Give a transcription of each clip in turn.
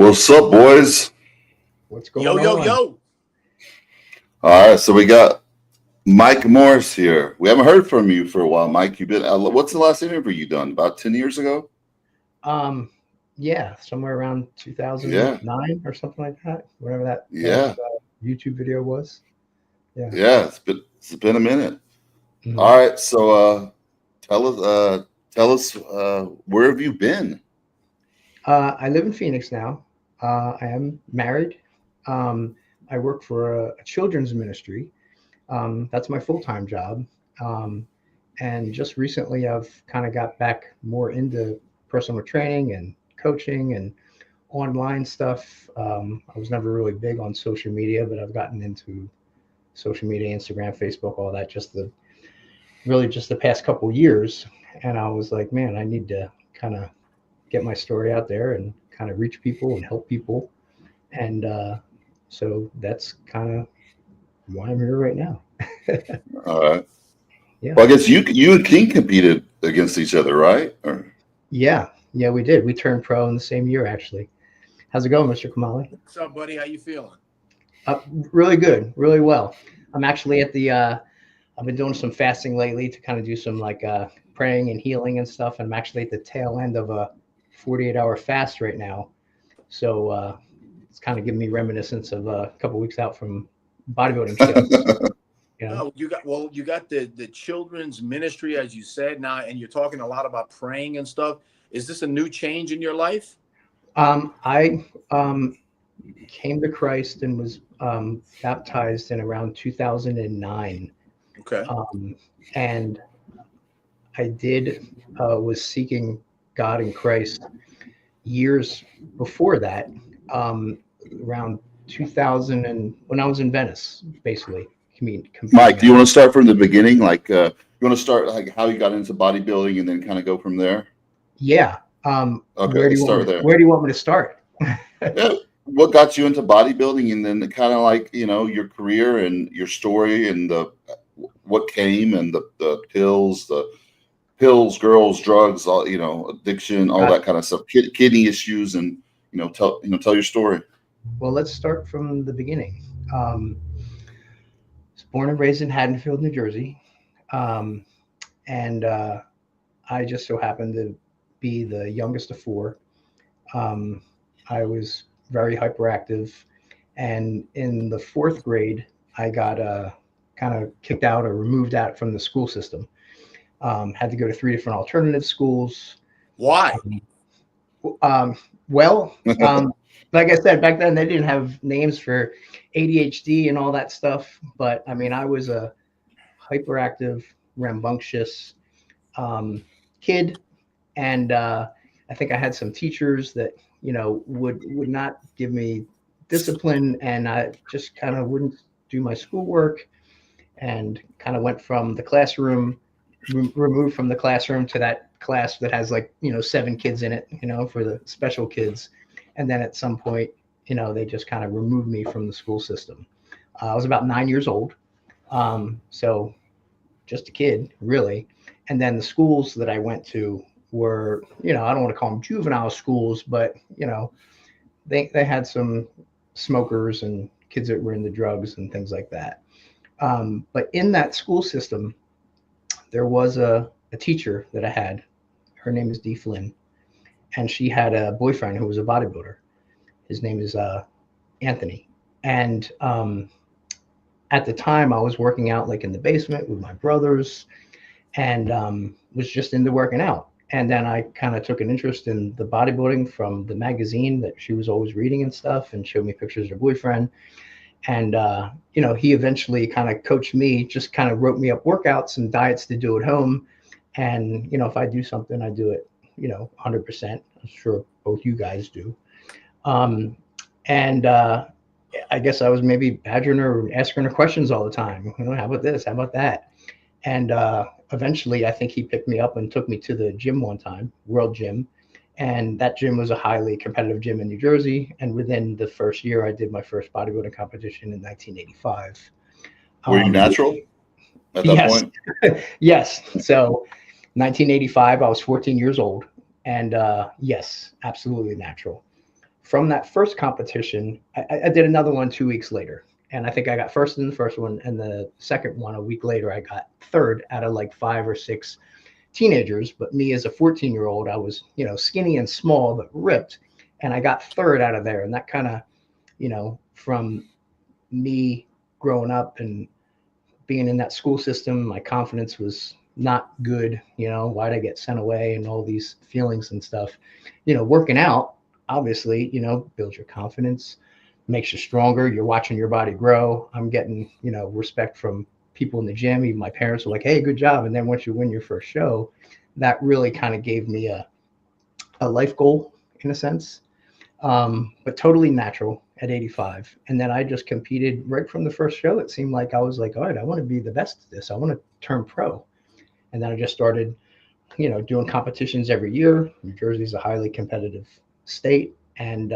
What's up, boys? What's going on? Yo. All right, so we got Mike Morris here. We haven't heard from you for a while, Mike. You've been. What's the last interview you done? About 10 years ago? Yeah, somewhere around 2009 or something like that. Whatever that YouTube video was. Yeah, it's been a minute. Mm-hmm. All right, so tell us where have you been? I live in Phoenix now. I am married. I work for a children's ministry. That's my full-time job. And just recently I've kind of got back more into personal training and coaching and online stuff. I was never really big on social media, but I've gotten into social media, Instagram, Facebook, all that, just the past couple years. And I was like, man, I need to kind of get my story out there and kind of reach people and help people. And so that's kind of why I'm here right now. All right. Yeah. Well, I guess you and King competed against each other, right? Yeah, we did. We turned pro in the same year, actually. How's it going, Mr. Kamali? What's up, buddy? How you feeling? Really good, really well. I'm actually at the I've been doing some fasting lately to kind of do some like praying and healing and stuff. And I'm actually at the tail end of a 48-hour fast right now. So it's kind of giving me reminiscence of a couple weeks out from bodybuilding shows. No, you got the children's ministry, as you said now, and you're talking a lot about praying and stuff. Is this a new change in your life? I came to Christ and was baptized in around 2009. Okay. And I was seeking God in Christ years before that, around 2000 and when I was in Venice, basically. Mike, do you want to start from the beginning? Like, you want to start like how you got into bodybuilding and then kind of go from there? Yeah. Okay, where do you want me to start? Yeah. What got you into bodybuilding, and then kind of like, your career and your story and what came and the pills, girls, drugs, all, addiction, all that kind of stuff, kidney issues, and tell your story. Well, let's start from the beginning. I was born and raised in Haddonfield, New Jersey, and I just so happened to be the youngest of four. I was very hyperactive, and in the fourth grade, I got kind of kicked out or removed out from the school system. Had to go to 3 different alternative schools. Why? Like I said, back then they didn't have names for ADHD and all that stuff. But I mean, I was a hyperactive, rambunctious kid, and I think I had some teachers that would not give me discipline, and I just kind of wouldn't do my schoolwork, and kind of went from the classroom, removed from the classroom to that class that has 7 kids in it, for the special kids. And then at some point, they just kind of removed me from the school system. I was about 9 years old. So just a kid, really. And then the schools that I went to were, I don't want to call them juvenile schools, but, they had some smokers and kids that were into drugs and things like that. But in that school system, there was a teacher that I had. Her name is Dee Flynn, and she had a boyfriend who was a bodybuilder. His name is Anthony. And at the time, I was working out in the basement with my brothers, and was just into working out. And then I kind of took an interest in the bodybuilding from the magazine that she was always reading and stuff, and showed me pictures of her boyfriend. And, he eventually kind of coached me, just kind of wrote me up workouts and diets to do at home. And, if I do something, I do it, 100%. I'm sure both you guys do. And I guess I was maybe badgering her or asking her questions all the time. How about this? How about that? And eventually, I think he picked me up and took me to the gym one time, World Gym. And that gym was a highly competitive gym in New Jersey. And within the first year, I did my first bodybuilding competition in 1985. Were you natural at that point? Yes. So 1985, I was 14 years old. And yes, absolutely natural. from that first competition, I did another one 2 weeks later. And I think I got first in the first one. And the second one, a week later, I got third out of like 5 or 6 teenagers. But me as a 14-year-old, I was, skinny and small, but ripped. And I got third out of there. And that kind of, from me growing up and being in that school system, my confidence was not good. Why'd I get sent away and all these feelings and stuff. Working out, obviously, builds your confidence, makes you stronger. You're watching your body grow. I'm getting, respect from people in the gym. Even my parents were like, hey, good job. And then once you win your first show, that really kind of gave me a life goal in a sense, but totally natural at 85. And then I just competed right from the first show. It seemed like I was like, all right, I want to be the best at this. I want to turn pro. And then I just started, doing competitions every year. New Jersey is a highly competitive state. And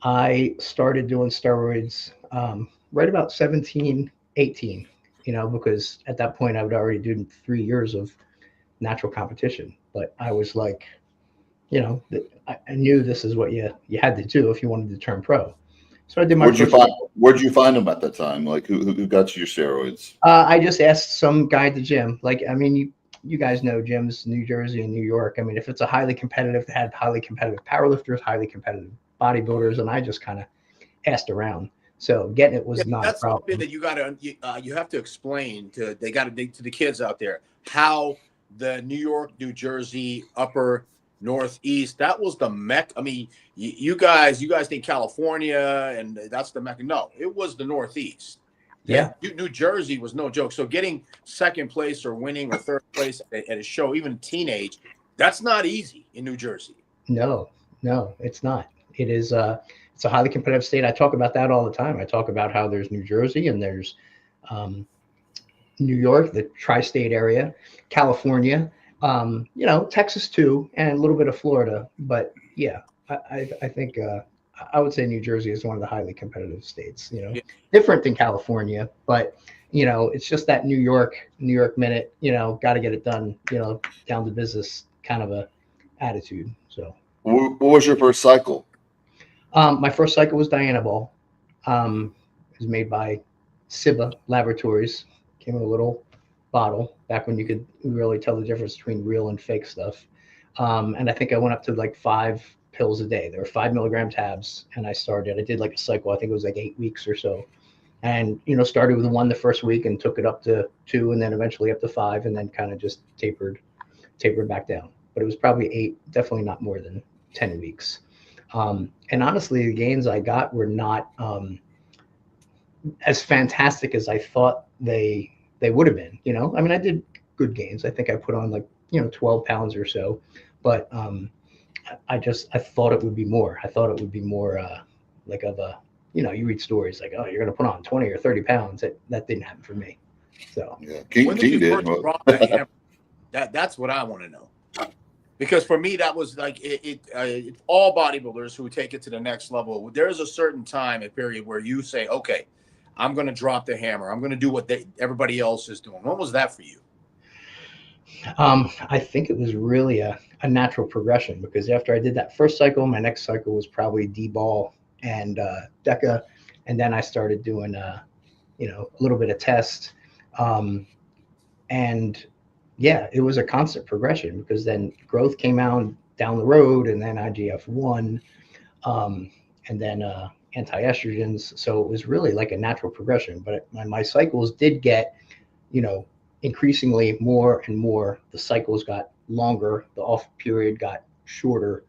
I started doing steroids right about 17, 18, because at that point I would already do 3 years of natural competition. But I was like, I knew this is what you had to do if you wanted to turn pro. So I did my Where'd you find them at that time? Like who got you your steroids? I just asked some guy at the gym. Like, I mean, you guys know gyms, New Jersey and New York. I mean, if it's a highly competitive, they had highly competitive powerlifters, highly competitive bodybuilders, and I just kind of asked around. So getting it was not a problem. Something that you have to explain to the kids out there how the New York, New Jersey, upper Northeast, that was the Mecca. I mean, you guys think California and that's the Mecca. No, it was the Northeast. Yeah. New Jersey was no joke. So getting second place or winning or third place at a show, even teenage, that's not easy in New Jersey. No, it's not. It is it's a highly competitive state. I talk about that all the time. I talk about how there's New Jersey and there's New York, the tri-state area, California, Texas too, and a little bit of Florida. But yeah, I think I would say New Jersey is one of the highly competitive states, different than California, but it's just that New York minute, got to get it done, down to business kind of a attitude. So What was your first cycle? my first cycle was Dianabol. It was made by Ciba Laboratories. Came in a little bottle back when you could really tell the difference between real and fake stuff. And I think I went up to like 5 pills a day. There were 5 milligram tabs, and I did like a cycle. I think it was like 8 weeks or so, and started with 1 the first week and took it up to 2, and then eventually up to 5, and then kind of just tapered back down. But it was probably 8, definitely not more than 10 weeks. And honestly, the gains I got were not as fantastic as I thought they would have been. I mean, I did good gains. I think I put on like 12 pounds or so, but I thought it would be more. I thought it would be more like of a, you read stories like, oh, you're going to put on 20 or 30 pounds. That didn't happen for me. So yeah, when did you first drop that hammer? That's what I want to know. Because for me, that was like all bodybuilders who take it to the next level. There's a certain time, a period where you say, okay, I'm going to drop the hammer. I'm going to do what everybody else is doing. When was that for you? I think it was really a natural progression, because after I did that first cycle, my next cycle was probably D-ball and DECA. And then I started doing, a little bit of test. And yeah, it was a constant progression, because then growth came out down the road, and then IGF-1, and then anti-estrogens. So it was really like a natural progression. But my cycles did get, increasingly more and more. The cycles got longer. The off period got shorter.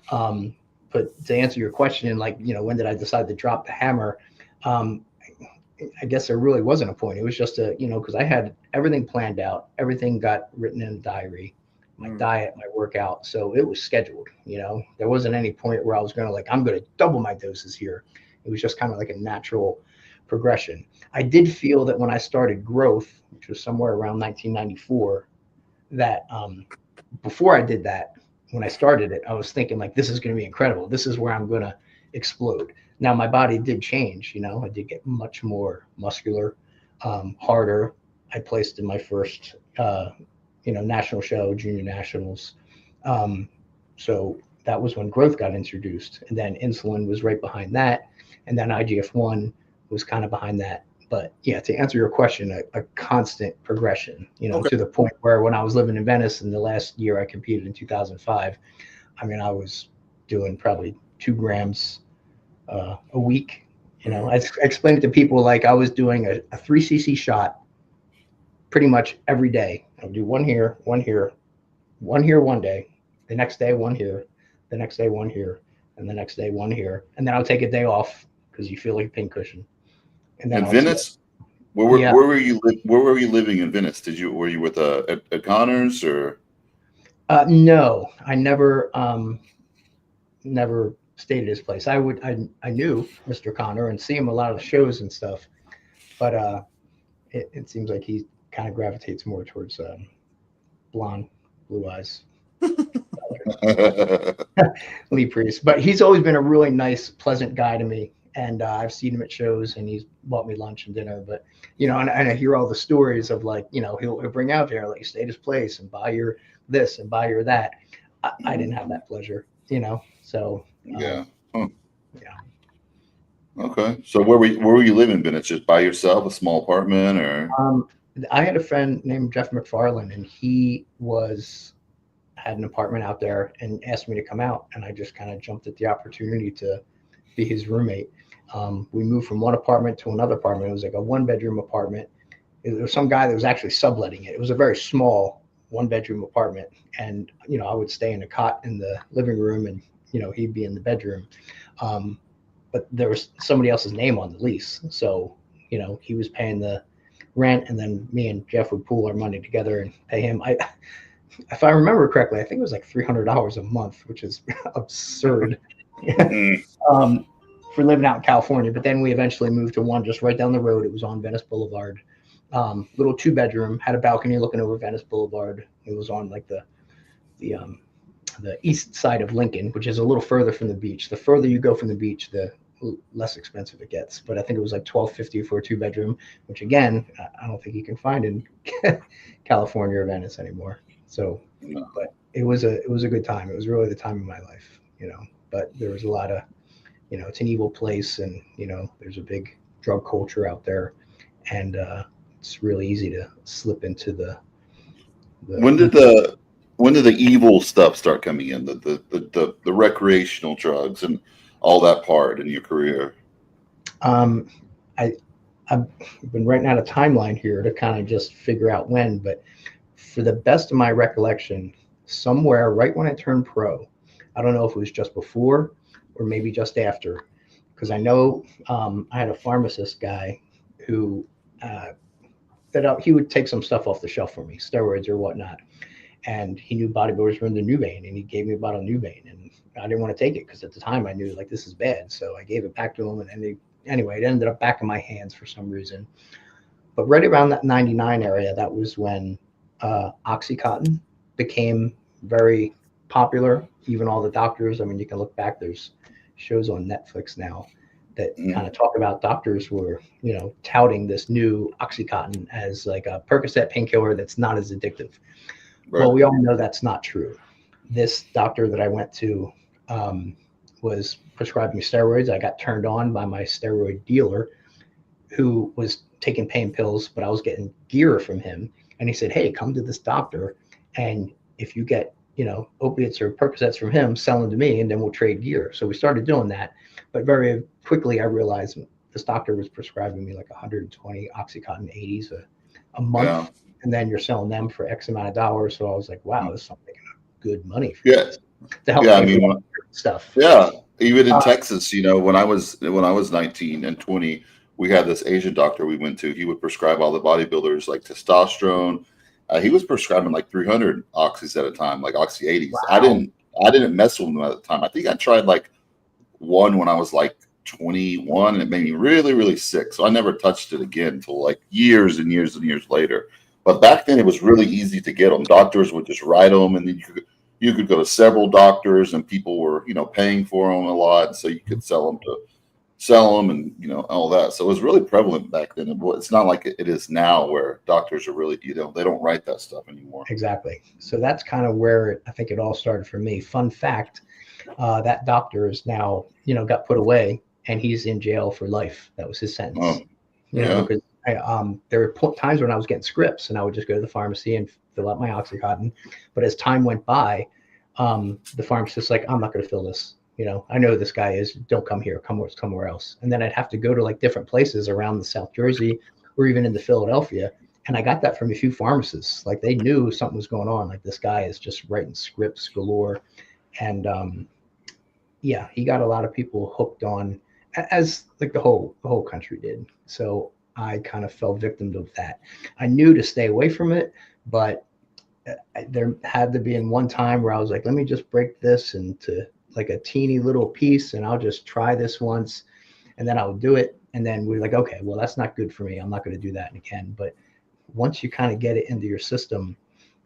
But to answer your question, like, when did I decide to drop the hammer? I guess there really wasn't a point. It was just because I had everything planned out. Everything got written in a diary, my diet, my workout. So it was scheduled, there wasn't any point where I was going to I'm going to double my doses here. It was just kind of like a natural progression. I did feel that when I started growth, which was somewhere around 1994, that before I did that, when I started it, I was thinking like, this is going to be incredible. This is where I'm going to explode. Now my body did change, I did get much more muscular, harder. I placed in my first, national show, junior nationals. So that was when growth got introduced, and then insulin was right behind that, and then IGF-1 was kind of behind that. But yeah, to answer your question, a constant progression, to the point where when I was living in Venice in the last year I competed in 2005, I mean, I was doing probably 2 grams a week. I explained it to people like I was doing a 3 cc shot pretty much every day. I would do one here, one here, one here one day, the next day one here, the next day one here, and the next day one here, and then I'll take a day off because you feel like a pincushion. And then in Venice, where were you living in Venice? Were you with at Connors or? No, I never stayed at his place. I knew Mr. Connor and see him a lot of the shows and stuff, but it seems like he kind of gravitates more towards blonde, blue eyes. Lee Priest, but he's always been a really nice, pleasant guy to me. And I've seen him at shows, and he's bought me lunch and dinner. But and I hear all the stories of like, he'll bring out there, like, stay at his place and buy your this and buy your that. I didn't have that pleasure, So yeah, huh. Yeah. Okay, so where were you living, Ben? It's just by yourself, a small apartment, or? I had a friend named Jeff McFarland, and he had an apartment out there and asked me to come out, and I just kind of jumped at the opportunity to be his roommate. We moved from one apartment to another apartment. It was like a 1-bedroom apartment. There was some guy that was actually subletting it. It was a very small 1-bedroom apartment, and I would stay in a cot in the living room, and he'd be in the bedroom. But there was somebody else's name on the lease, so he was paying the rent, and then me and Jeff would pool our money together and pay him. If I remember correctly, I think it was like $300 a month, which is absurd. For living out in California. But then we eventually moved to one just right down the road. It was on Venice Boulevard. Little 2-bedroom, had a balcony looking over Venice Boulevard. It was on like the east side of Lincoln, which is a little further from the beach. The further you go from the beach, the less expensive it gets. But I think it was like $1,250 for a 2-bedroom, which again, I don't think you can find in California or Venice anymore. So, but it was a good time. It was really the time of my life, But there was a lot of, it's an evil place, and there's a big drug culture out there, and it's really easy to slip into the When did the evil stuff start coming in? The recreational drugs and all that part in your career? I've been writing out a timeline here to kind of just figure out when, but for the best of my recollection, somewhere right when I turned pro, I don't know if it was just before or maybe just after, because I know I had a pharmacist guy who he would take some stuff off the shelf for me, steroids or whatnot, and he knew bodybuilders were in the Nubain, and he gave me a bottle of Nubain, and I didn't want to take it because at the time I knew like this is bad, so I gave it back to him, and anyway, it ended up back in my hands for some reason. But right around that 99 area, that was when Oxycontin became very popular. Even all the doctors, I mean, you can look back, there's shows on Netflix now that kind of talk about doctors were, touting this new Oxycontin as like a Percocet painkiller that's not as addictive. Right. Well, we all know that's not true. This doctor that I went to was prescribing me steroids. I got turned on by my steroid dealer, who was taking pain pills, but I was getting gear from him. And he said, hey, come to this doctor, and if you get opiates or Percocets from him, sell them to me, and then we'll trade gear. So we started doing that. But very quickly, I realized this doctor was prescribing me like 120 Oxycontin 80s a month. Yeah. And then you're selling them for X amount of dollars. So I was like, wow, this is something good money for this to help stuff. Yeah. Even in Texas, when I was 19 and 20, we had this Asian doctor we went to. He would prescribe all the bodybuilders like testosterone. He was prescribing like 300 oxys at a time, like oxy 80s. Wow. I didn't mess with them at the time. I think I tried like one when I was like 21, and it made me really, really sick. So I never touched it again until like years and years and years later. But back then it was really easy to get them. Doctors would just write them, and then you could go to several doctors, and people were, paying for them a lot. So you could sell them and, all that. So it was really prevalent back then. It's not like it is now where doctors are really, they don't write that stuff anymore. Exactly. So that's kind of where I think it all started for me. Fun fact, That doctor is now, got put away, and he's in jail for life. That was his sentence. Oh, Because there were times when I was getting scripts, and I would just go to the pharmacy and fill out my Oxycontin. But as time went by, the pharmacist's like, I'm not going to fill this. I know who this guy is. Don't come here. Come somewhere else. And then I'd have to go to like different places around the South Jersey or even into Philadelphia. And I got that from a few pharmacists. Like they knew something was going on. Like this guy is just writing scripts galore. And he got a lot of people hooked on, as like the whole country did. So I kind of fell victim to that. I knew to stay away from it, but there had to be in one time where I was like, let me just break this into like a teeny little piece, and I'll just try this once, and then I'll do it. And then we're like, okay, well, that's not good for me. I'm not going to do that again. But once you kind of get it into your system,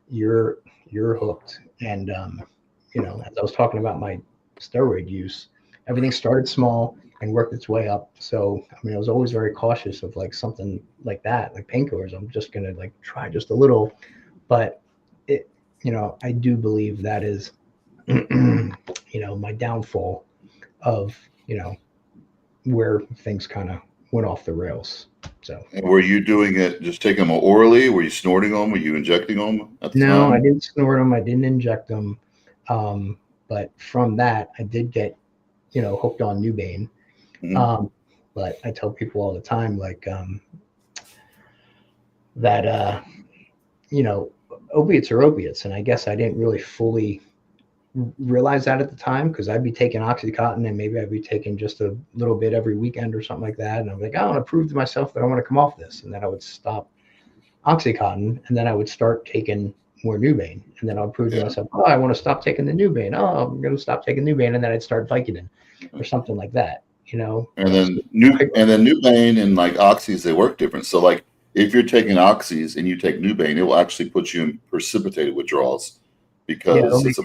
you're hooked. And as I was talking about my steroid use, everything started small and worked its way up. So I was always very cautious of like something like that, like painkillers. I'm just going to like try just a little, but it, I do believe that is my downfall of where things kind of went off the rails. So and were you doing it, just taking them orally? Were you snorting them? Were you injecting them at the no, time? I didn't snort them, I didn't inject them, but from that I did get hooked on Nubane. But I tell people all the time, like that opiates are opiates, and I guess I didn't really fully realize that at the time, because I'd be taking Oxycontin and maybe I'd be taking just a little bit every weekend or something like that, and I'm like, I want to prove to myself that I want to come off this, and then I would stop Oxycontin, and then I would start taking more Nubane, and then I'd prove to myself, oh, I want to stop taking the Nubane, oh, I'm going to stop taking Nubane, and then I'd start Vicodin or something like that, And then Nubane and like oxys, they work different. So like if you're taking oxys and you take Nubane, it will actually put you in precipitated withdrawals, because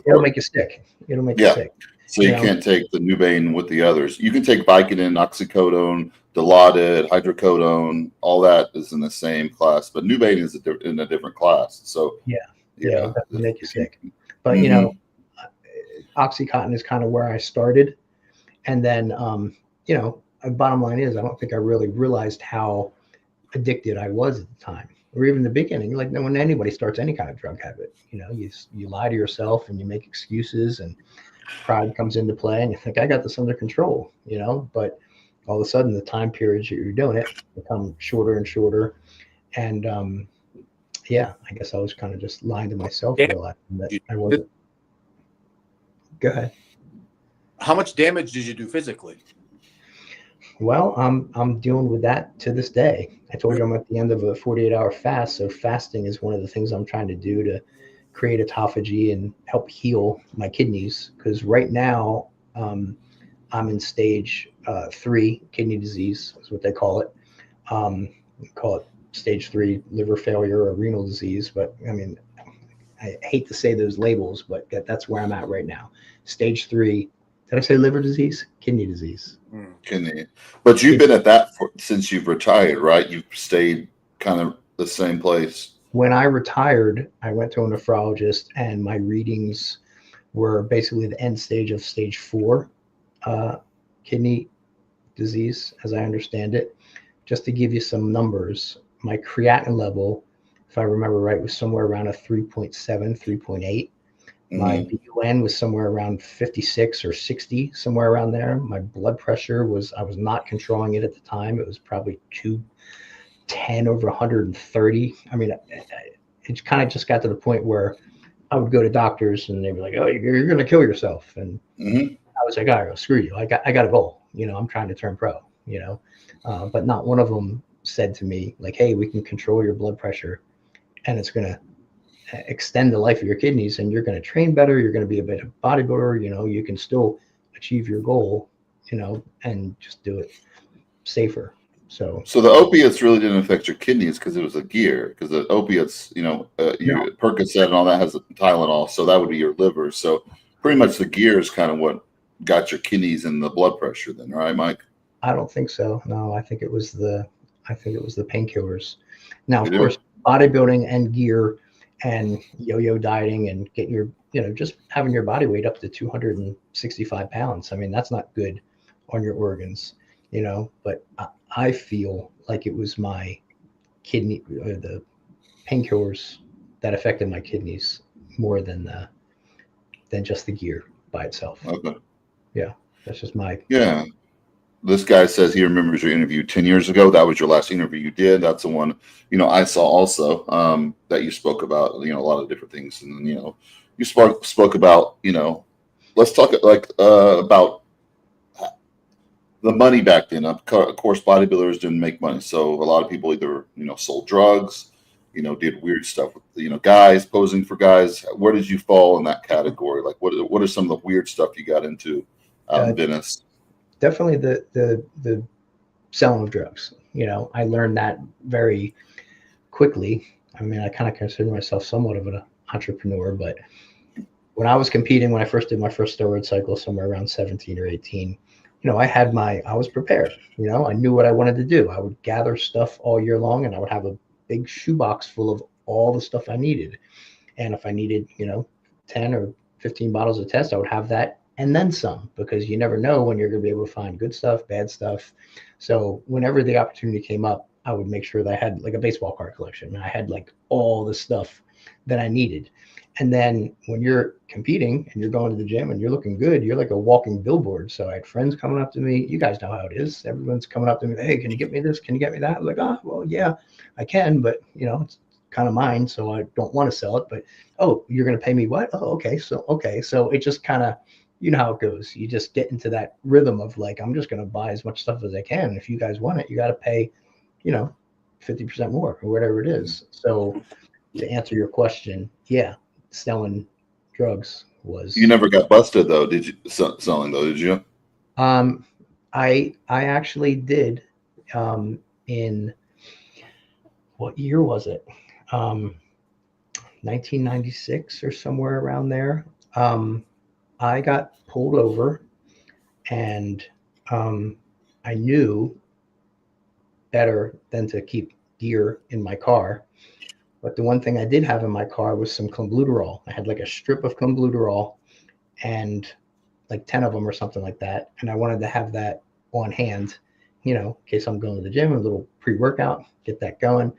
it'll make you sick. It'll make you sick. So you can't take the Nubane with the others. You can take Vicodin, oxycodone, Dilaudid, hydrocodone. All that is in the same class, but Nubane is in a different class. So it'll make you sick. But Oxycontin is kind of where I started, and then bottom line is, I don't think I really realized how addicted I was at the time, or even the beginning. Like when anybody starts any kind of drug habit, you lie to yourself and you make excuses, and pride comes into play, and you think, I got this under control, but all of a sudden the time periods that you're doing it become shorter and shorter. And I guess I was kind of just lying to myself, realizing that I wasn't. Go ahead. How much damage did you do physically? Well, I'm dealing with that to this day. I told you I'm at the end of a 48-hour fast, so fasting is one of the things I'm trying to do to create autophagy and help heal my kidneys. Because right now, I'm in stage 3 kidney disease, is what they call it. We call it stage 3 liver failure or renal disease, but I hate to say those labels, but that's where I'm at right now. Stage 3. Did I say liver disease? Kidney disease. Kidney. But you've been at that since you've retired, right? You've stayed kind of the same place. When I retired, I went to a nephrologist, and my readings were basically the end stage of stage 4 kidney disease, as I understand it. Just to give you some numbers, my creatinine level, if I remember right, was somewhere around a 3.7, 3.8. My BUN was somewhere around 56 or 60, somewhere around there. My blood pressure I was not controlling it at the time. It was probably 210 over 130. It kind of just got to the point where I would go to doctors and they'd be like, oh, you're going to kill yourself. And I was like, all right, well, screw you. I got a goal. I'm trying to turn pro, but not one of them said to me like, hey, we can control your blood pressure and it's going to extend the life of your kidneys, and you're going to train better. You're going to be a better bodybuilder. You can still achieve your goal, and just do it safer. So the opiates really didn't affect your kidneys because it was a gear. Because the opiates, Percocet and all that has Tylenol, so that would be your liver. So pretty much the gear is kind of what got your kidneys and the blood pressure. Then, right, Mike? I don't think so. No, I think it was the painkillers. Now, of course, bodybuilding and gear and yo-yo dieting and getting your just having your body weight up to 265 pounds. I mean, that's not good on your organs, but I feel like it was my kidney, or the painkillers that affected my kidneys more than just the gear by itself. Okay. Yeah, that's just my. Yeah. This guy says he remembers your interview 10 years ago. That was your last interview you did. That's the one, I saw also, that you spoke about, a lot of different things. And then, you spoke about, let's talk about the money back then. Of course, bodybuilders didn't make money. So a lot of people either, sold drugs, did weird stuff with, guys posing for guys. Where did you fall in that category? Like what are some of the weird stuff you got into in Venice? Definitely the selling of drugs. I learned that very quickly. I mean, I kind of consider myself somewhat of an entrepreneur, but when I was competing, when I first did my first steroid cycle, somewhere around 17 or 18, I was prepared. I knew what I wanted to do. I would gather stuff all year long, and I would have a big shoebox full of all the stuff I needed. And if I needed, 10 or 15 bottles of test, I would have that and then some, because you never know when you're going to be able to find good stuff, bad stuff. So whenever the opportunity came up, I would make sure that I had like a baseball card collection. I had like all the stuff that I needed. And then when you're competing and you're going to the gym and you're looking good, you're like a walking billboard. So I had friends coming up to me. You guys know how it is. Everyone's coming up to me. Hey, can you get me this? Can you get me that? I'm like, oh, well, yeah, I can, but it's kind of mine. So I don't want to sell it, but, oh, you're going to pay me what? Oh, okay. So it just kind of, how it goes. You just get into that rhythm of like, I'm just going to buy as much stuff as I can. If you guys want it, you got to pay, 50% more or whatever it is. So to answer your question, yeah, selling drugs was. You never got busted though, did you? Selling though, did you? I actually did. In what year was it? 1996 or somewhere around there. I got pulled over, and I knew better than to keep gear in my car. But the one thing I did have in my car was some clenbuterol. I had like a strip of clenbuterol and like 10 of them or something like that. And I wanted to have that on hand, in case I'm going to the gym, a little pre-workout, get that going.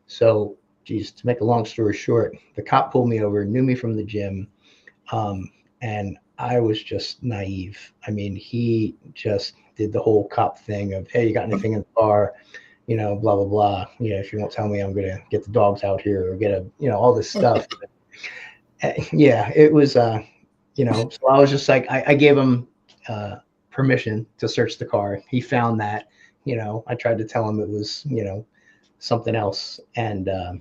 So, geez, to make a long story short, the cop pulled me over, knew me from the gym. And I was just naive. I mean, he just did the whole cop thing of, hey, you got anything in the car? Blah, blah, blah. If you won't tell me, I'm going to get the dogs out here or get all this stuff. Yeah, it was, so I was just like, I gave him permission to search the car. He found that, I tried to tell him it was, something else. And, I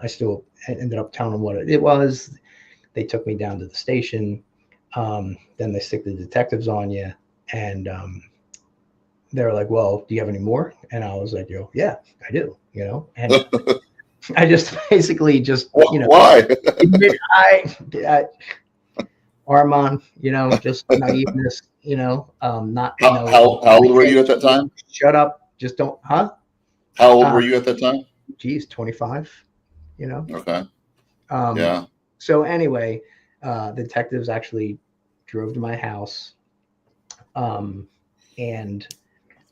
still ended up telling him what it was. They took me down to the station. Then they stick the detectives on you. And they were like, well, do you have any more? And I was like, yeah, I do, and I just basically just, why? Armon, just naiveness, not. How old were you at that time? Shut up. Just don't, huh? How old were you at that time? Geez, 25, Okay. Yeah. So anyway, the detectives actually drove to my house. And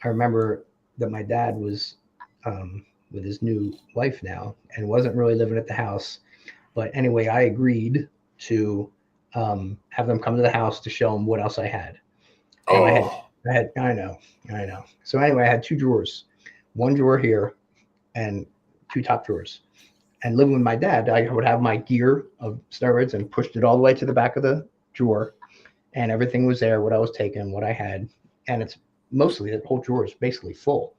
I remember that my dad was with his new wife now and wasn't really living at the house. But anyway, I agreed to have them come to the house to show them what else I had. And I know. So anyway, I had two drawers, one drawer here and two top drawers. And living with my dad, I would have my gear of steroids and pushed it all the way to the back of the drawer. And everything was there, what I was taking, what I had. And it's mostly, the whole drawer is basically full.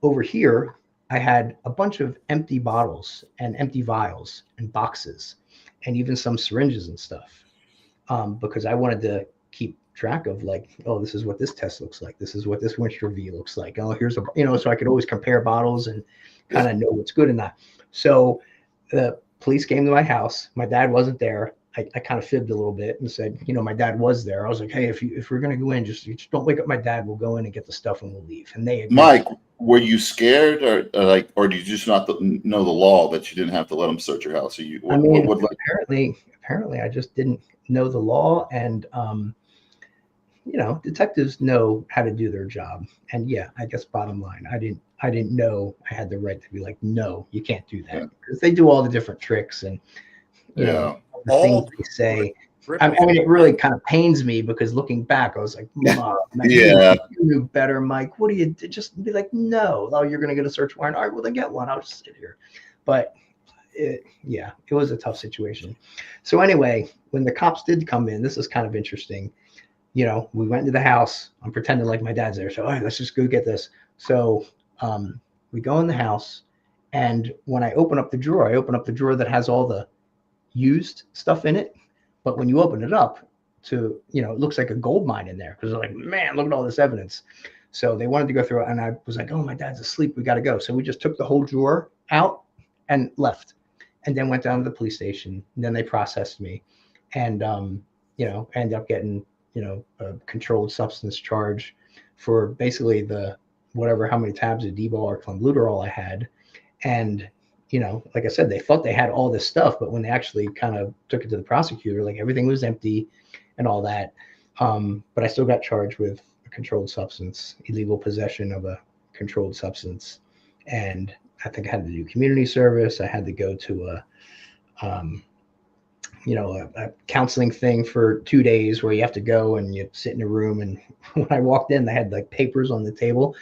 Over here, I had a bunch of empty bottles and empty vials and boxes and even some syringes and stuff, because I wanted to keep track of like, oh, this is what this test looks like. This is what this Winchester V looks like. Oh, here's so I could always compare bottles and kind of know what's good in that. So the police came to my house. My dad wasn't there. I kind of fibbed a little bit and said, my dad was there. I was like, hey, if we're going to go in, just don't wake up my dad. We'll go in and get the stuff and we'll leave. And they agreed. Mike, were you scared, or did you just not know the law that you didn't have to let them search your house? Or you, I mean, what apparently, I just didn't know the law, and you know, detectives know how to do their job. And yeah, I guess bottom line, I didn't know I had the right to be like, no, you can't do that, because they do all the different tricks and you know the things All they say. I ripples. mean, it really kind of pains me because looking back, I was like, man, Yeah. you knew better, Mike. What do you do? Just be like, no, oh, you're going to get a search warrant. All right, well, then get one. I'll just sit here. But yeah, it was a tough situation. So anyway, when the cops did come in, this is kind of interesting. You know, we went into the house. I'm pretending like my dad's there. So, all right, let's just go get this. So we go in the house. And when I open up the drawer, I open up the drawer that has all the used stuff in it. But when you open it up to, you know, it looks like a gold mine in there because they're like, man, look at all this evidence. So they wanted to go through it. And I was like, oh, my dad's asleep. We got to go. So we just took the whole drawer out and left, and then went down to the police station. And then they processed me. And, you know, I ended up getting, you know, a controlled substance charge for basically the whatever, how many tabs of D-bol or clenbuterol I had. And, you know, like I said, they thought they had all this stuff, but when they actually kind of took it to the prosecutor, like everything was empty and all that. But I still got charged with a controlled substance, illegal possession of a controlled substance. And I think I had to do community service. I had to go to you know, a counseling thing for 2 days where you have to go and you sit in a room. And when I walked in, they had like papers on the table.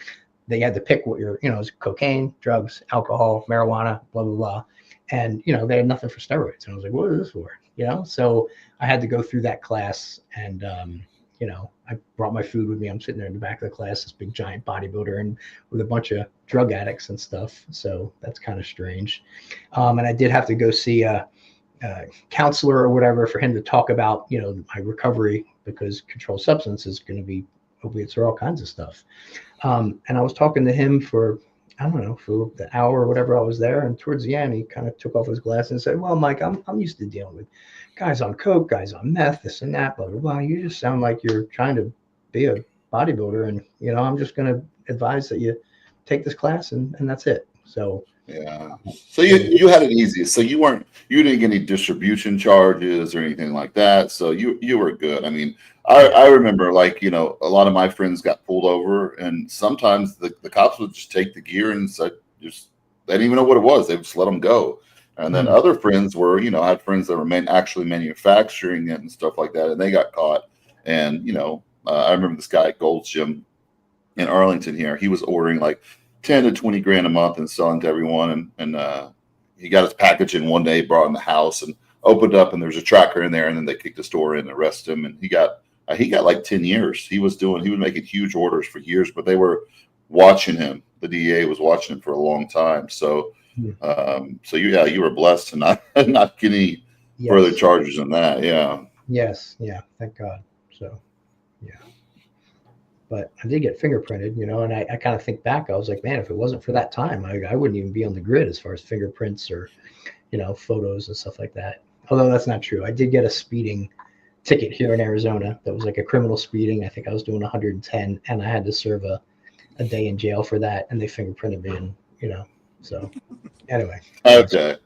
They had to pick what your, you know, it was cocaine, drugs, alcohol, marijuana, blah, blah, blah. And, you know, they had nothing for steroids. And I was like, what is this for? You know, so I had to go through that class. And, you know, I brought my food with me. I'm sitting there in the back of the class, this big giant bodybuilder and with a bunch of drug addicts and stuff. So that's kind of strange. And I did have to go see a counselor or whatever for him to talk about, you know, my recovery, because controlled substance is going to be opiates or all kinds of stuff. And I was talking to him for, I don't know, for the hour or whatever I was there. And towards the end, he kind of took off his glasses and said, well, Mike, I'm used to dealing with guys on coke, guys on meth, this and that, blah, blah, blah. You just sound like you're trying to be a bodybuilder. And, you know, I'm just going to advise that you take this class and that's it. So, yeah. So you had it easy. So you didn't get any distribution charges or anything like that. So you were good. I mean, I remember, like, you know, a lot of my friends got pulled over, and sometimes the cops would just take the gear and say, just, they didn't even know what it was. They would just let them go. And then other friends were, you know, I had friends that were actually manufacturing it and stuff like that, and they got caught. And, you know, I remember this guy at Gold's Gym in Arlington here. He was ordering like 10 to 20 grand a month and selling to everyone. And he got his package in one day, brought it in the house and opened up, and there was a tracker in there. And then they kicked the store in and arrested him. And he got like 10 years. He was making huge orders for years, but they were watching him. The DEA was watching him for a long time. So, you were blessed to not get any further charges than that. Yeah. Yes. Yeah. Thank God. So, yeah. But I did get fingerprinted, you know, and I kind of think back, I was like, man, if it wasn't for that time, I wouldn't even be on the grid as far as fingerprints or, you know, photos and stuff like that. Although that's not true. I did get a speeding ticket here in Arizona that was like a criminal speeding. I think I was doing 110, and I had to serve a day in jail for that, and they fingerprinted me, and, you know, so anyway. Okay.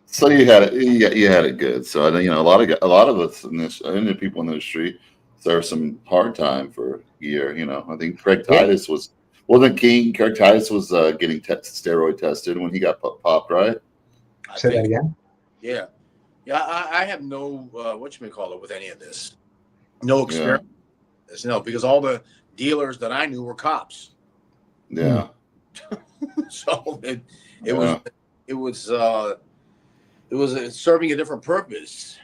So you had it. You had it good. So, you know, a lot of us in this, and the people in the industry, served some hard time for a year. You know, I think Craig Titus wasn't King. Craig Titus was getting steroid tested when he got popped, right? Say that again. Yeah. I have no whatchamacallit with any of this. No experience. Yeah. No, because all the dealers that I knew were cops. Yeah. So it was serving a different purpose.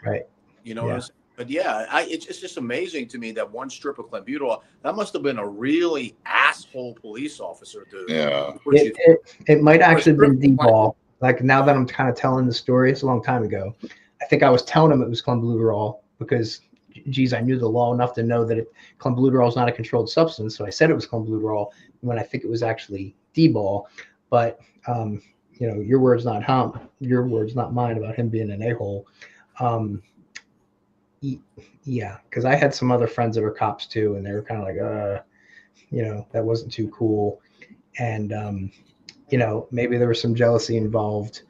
Right. You know. Yeah. But yeah, it's just amazing to me that one strip of clenbuterol, that must have been a really asshole police officer. It might actually have been D-bol. Like, now that I'm kind of telling the story, it's a long time ago. I think I was telling him it was clenbuterol because, geez, I knew the law enough to know that clenbuterol is not a controlled substance. So I said it was clenbuterol when I think it was actually D-bol. But, you know, your words not mine about him being an a-hole. Yeah, because I had some other friends that were cops too, and they were kind of like, that wasn't too cool. And, maybe there was some jealousy involved.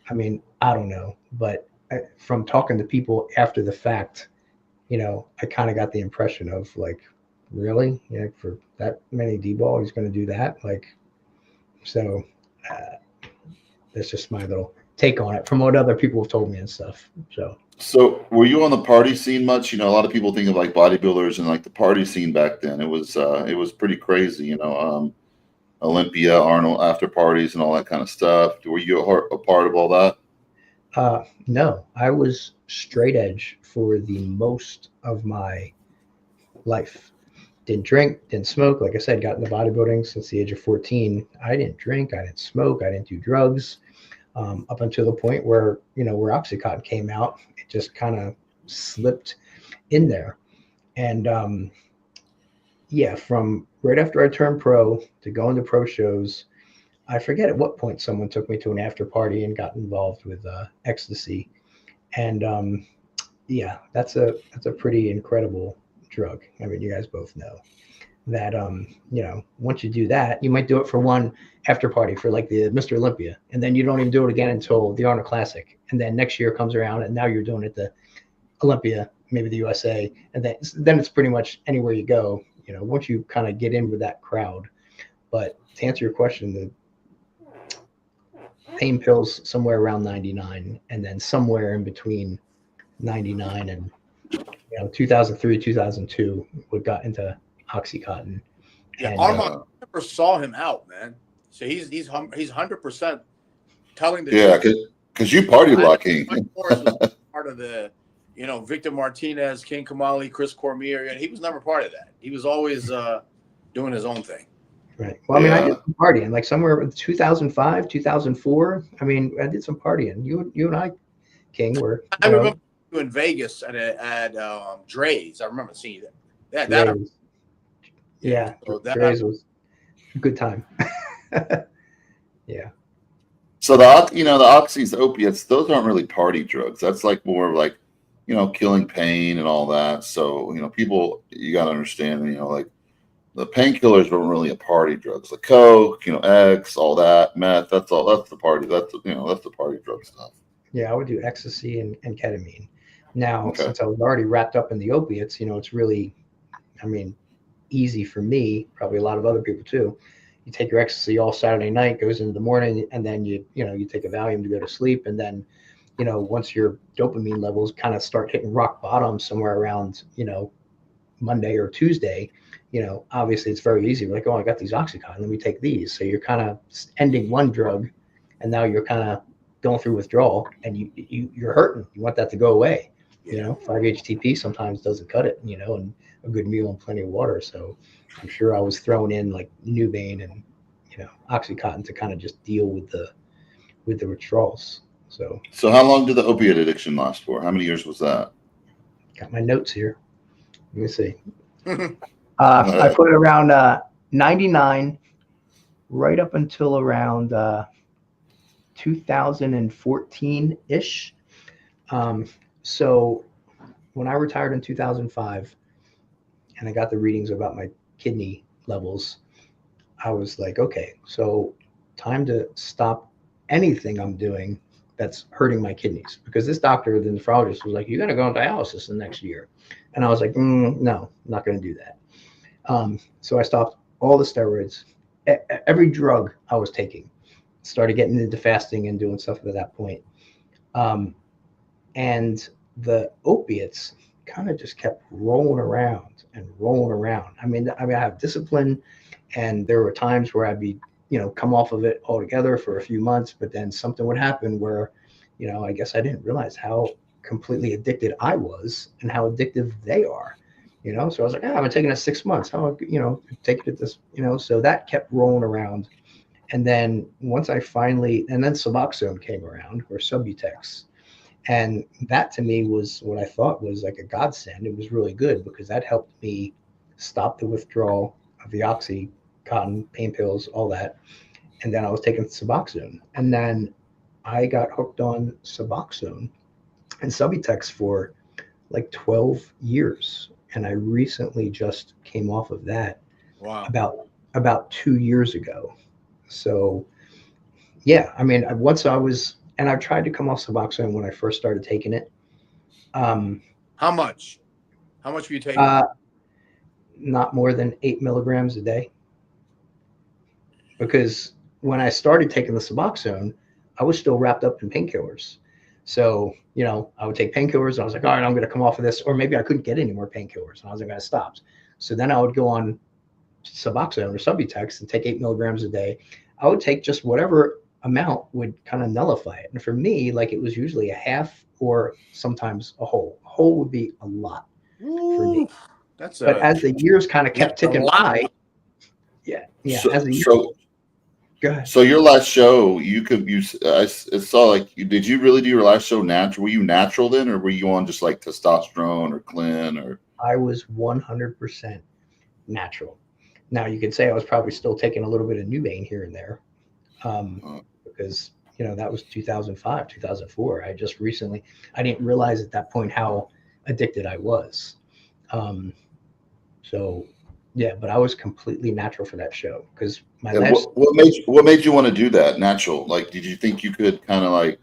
I mean, I don't know. But from talking to people after the fact, I kind of got the impression of like, really? Yeah, for that many D-ball, he's going to do that? Like, so that's just my little take on it from what other people have told me and stuff. So were you on the party scene much? A lot of people think of like bodybuilders and like the party scene back then. It was pretty crazy, Olympia, Arnold after parties and all that kind of stuff. Were you a part of all that? No, I was straight edge for the most of my life. Didn't drink, didn't smoke. Like I said, got into bodybuilding since the age of 14. I didn't drink, I didn't smoke, I didn't do drugs. Up until the point where where Oxycontin came out, it just kind of slipped in there. And from right after I turned pro to going to pro shows, I forget at what point someone took me to an after party and got involved with ecstasy. And that's a pretty incredible drug. I mean, you guys both know that once you do that, you might do it for one after party for like the Mr. Olympia, and then you don't even do it again until the Arnold Classic, and then next year comes around and now you're doing it the Olympia, maybe the USA, and then it's pretty much anywhere you go, once you kind of get in with that crowd. But to answer your question, the pain pills somewhere around 99, and then somewhere in between 99 and 2003, 2002, we got into Oxycontin. Yeah, Armon never saw him out, man. So he's 100% telling the truth. Because you partied a lot, King. Mike Morris was part of the, Victor Martinez, King Kamali, Chris Cormier, and he was never part of that. He was always doing his own thing. Right. Well, I mean, I did some partying, like somewhere in 2005, 2004. I mean, I did some partying. You and I, King, were. I remember you in Vegas at Dre's. I remember seeing you there. Yeah, so Dre's was a good time. Yeah. So the oxys, the opiates, those aren't really party drugs. That's like more like, killing pain and all that. So, people, you got to understand, like the painkillers weren't really a party drugs. Like Coke, X, all that, meth, that's the party. That's the party drug stuff. Yeah, I would do ecstasy and ketamine. Now, since I was already wrapped up in the opiates, it's really, easy for me, probably a lot of other people too. You take your ecstasy all Saturday night, goes into the morning, and then you take a Valium to go to sleep. And then, once your dopamine levels kind of start hitting rock bottom somewhere around, Monday or Tuesday, obviously it's very easy. We're like, oh, I got these Oxycontin, let me take these. So you're kind of ending one drug, and now you're kind of going through withdrawal, and you're hurting. You want that to go away. 5-HTP sometimes doesn't cut it, and a good meal and plenty of water. So I'm sure I was throwing in like Nubain and Oxycontin to kind of just deal with the withdrawals. So how long did the opiate addiction last for? How many years was that? Got my notes here. Let me see. I put it around 99, right up until around 2014-ish. So when I retired in 2005 and I got the readings about my kidney levels, I was like, okay, so time to stop anything I'm doing that's hurting my kidneys, because this doctor, the nephrologist, was like, you got to go on dialysis the next year. And I was like, no, I'm not going to do that. So I stopped all the steroids, every drug I was taking, started getting into fasting and doing stuff at that point. And the opiates kind of just kept rolling around and rolling around. I mean, I have discipline, and there were times where I'd be, come off of it altogether for a few months, but then something would happen where, I guess I didn't realize how completely addicted I was and how addictive they are, So I was like, I've been taking it 6 months. How, take it this, so that kept rolling around. And then once I finally, and then Suboxone came around, or Subutex. And that to me was what I thought was like a godsend. It was really good because that helped me stop the withdrawal of the Oxycontin, pain pills, all that. And then I was taking Suboxone. And then I got hooked on Suboxone and Subutex for like 12 years. And I recently just came off of that. Wow. about 2 years ago. So yeah, I mean, once I was, and I tried to come off Suboxone when I first started taking it. How much? How much were you taking? Not more than 8 milligrams a day. Because when I started taking the Suboxone, I was still wrapped up in painkillers. So, you know, I would take painkillers and I was like, all right, I'm going to come off of this. Or maybe I couldn't get any more painkillers and I was like, I stopped. So then I would go on Suboxone or Subutex and take 8 milligrams a day. I would take just whatever amount would kind of nullify it. And for me, like it was usually a half or sometimes a whole. A whole would be a lot for me. But as the years kind of kept ticking by, yeah. As the years, go ahead. So your last show, I saw like, did you really do your last show natural? Were you natural then, or were you on just like testosterone or clean or? I was 100% natural. Now you could say I was probably still taking a little bit of Nubain here and there, because you know that was 2005, 2004. I didn't realize at that point how addicted I was. So yeah, but I was completely natural for that show because what made you want to do that natural? Like, did you think you could kind of like,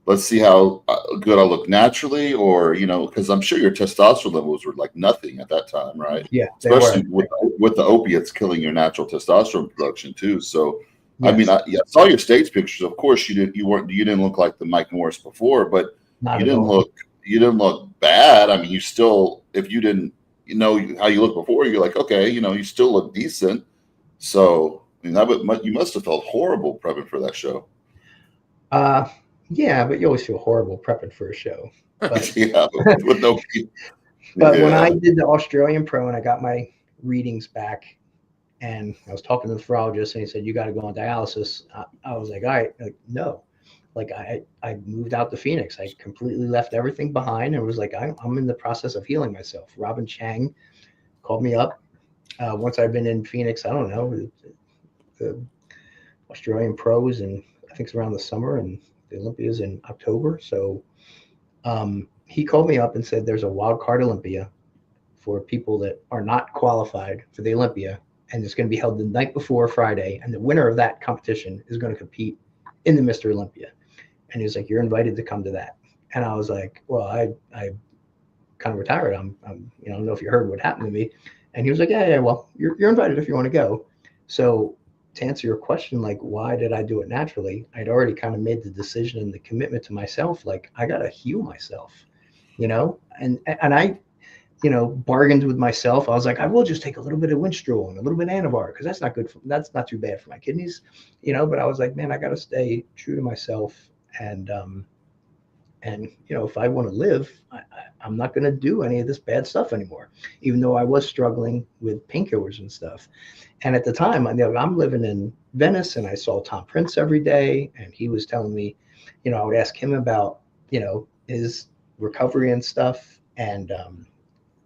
let's see how good I look naturally, or you know, because I'm sure your testosterone levels were like nothing at that time, right? Yeah, especially with the opiates killing your natural testosterone production too. So yes. I mean, I saw your stage pictures. Of course, you didn't look like the Mike Morris before, but you didn't look bad. I mean, you still, if you didn't know how you looked before, you're like, okay, you know, you still look decent. So I mean, you must have felt horrible prepping for that show. Yeah, but you always feel horrible prepping for a show. But, yeah, with no people. But when I did the Australian Pro and I got my readings back, and I was talking to the nephrologist, and he said, "You got to go on dialysis." I was like, "All right, like, no." Like I moved out to Phoenix. I completely left everything behind and was like, I'm in the process of healing myself. Robin Chang called me up once I'd been in Phoenix. I don't know, the Australian Pros, and I think it's around the summer, and the Olympia's in October. So he called me up and said, there's a wild card Olympia for people that are not qualified for the Olympia, and it's going to be held the night before Friday, and the winner of that competition is going to compete in the Mr. Olympia. And he was like, you're invited to come to that. And I was like, well, I kind of retired. I'm you know, I don't know if you heard what happened to me. And he was like, yeah, well, you're invited if you want to go. So to answer your question, like, why did I do it naturally? I'd already kind of made the decision and the commitment to myself. Like, I got to heal myself, you know, and I, you know, bargained with myself. I was like, I will just take a little bit of Winstrol and a little bit of Anavar, because that's not too bad for my kidneys, you know. But I was like, man, I got to stay true to myself. And you know, if I want to live, I'm not going to do any of this bad stuff anymore, even though I was struggling with painkillers and stuff. And at the time, I'm living in Venice, and I saw Tom Prince every day, and he was telling me, you know, I would ask him about, you know, his recovery and stuff. And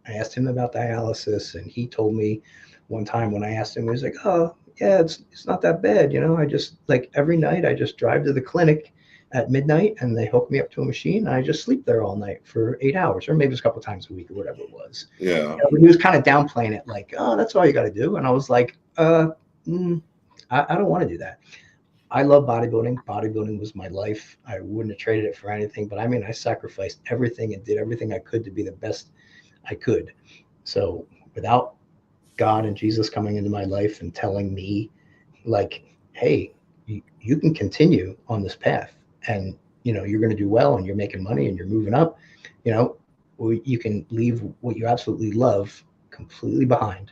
I asked him about dialysis, and he told me one time when I asked him, he was like, oh, yeah, it's not that bad. You know, I just, like, every night I just drive to the clinic at midnight, and they hook me up to a machine, and I just sleep there all night for 8 hours, or maybe just a couple times a week or whatever it was. Yeah. You know, he was kind of downplaying it, like, oh, that's all you got to do. And I was like, I don't want to do that. I love bodybuilding. Bodybuilding was my life. I wouldn't have traded it for anything. But I mean, I sacrificed everything and did everything I could to be the best I could. So without God and Jesus coming into my life and telling me, like, hey, you can continue on this path, and you know, you're going to do well, and you're making money, and you're moving up, you know, you can leave what you absolutely love completely behind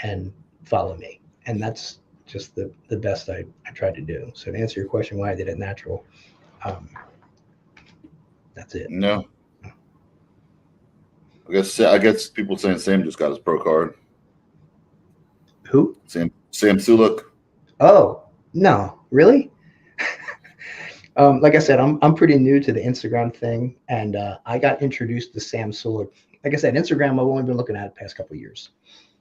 and follow me. And that's just the best I tried to do. So to answer your question, why I did it natural, that's it. No. I guess people saying Sam just got his pro card. Who? Sam Sulek. Oh, no, really? Like I said, I'm pretty new to the Instagram thing, and I got introduced to Sam Sulek. Like I said, Instagram, I've only been looking at it the past couple of years.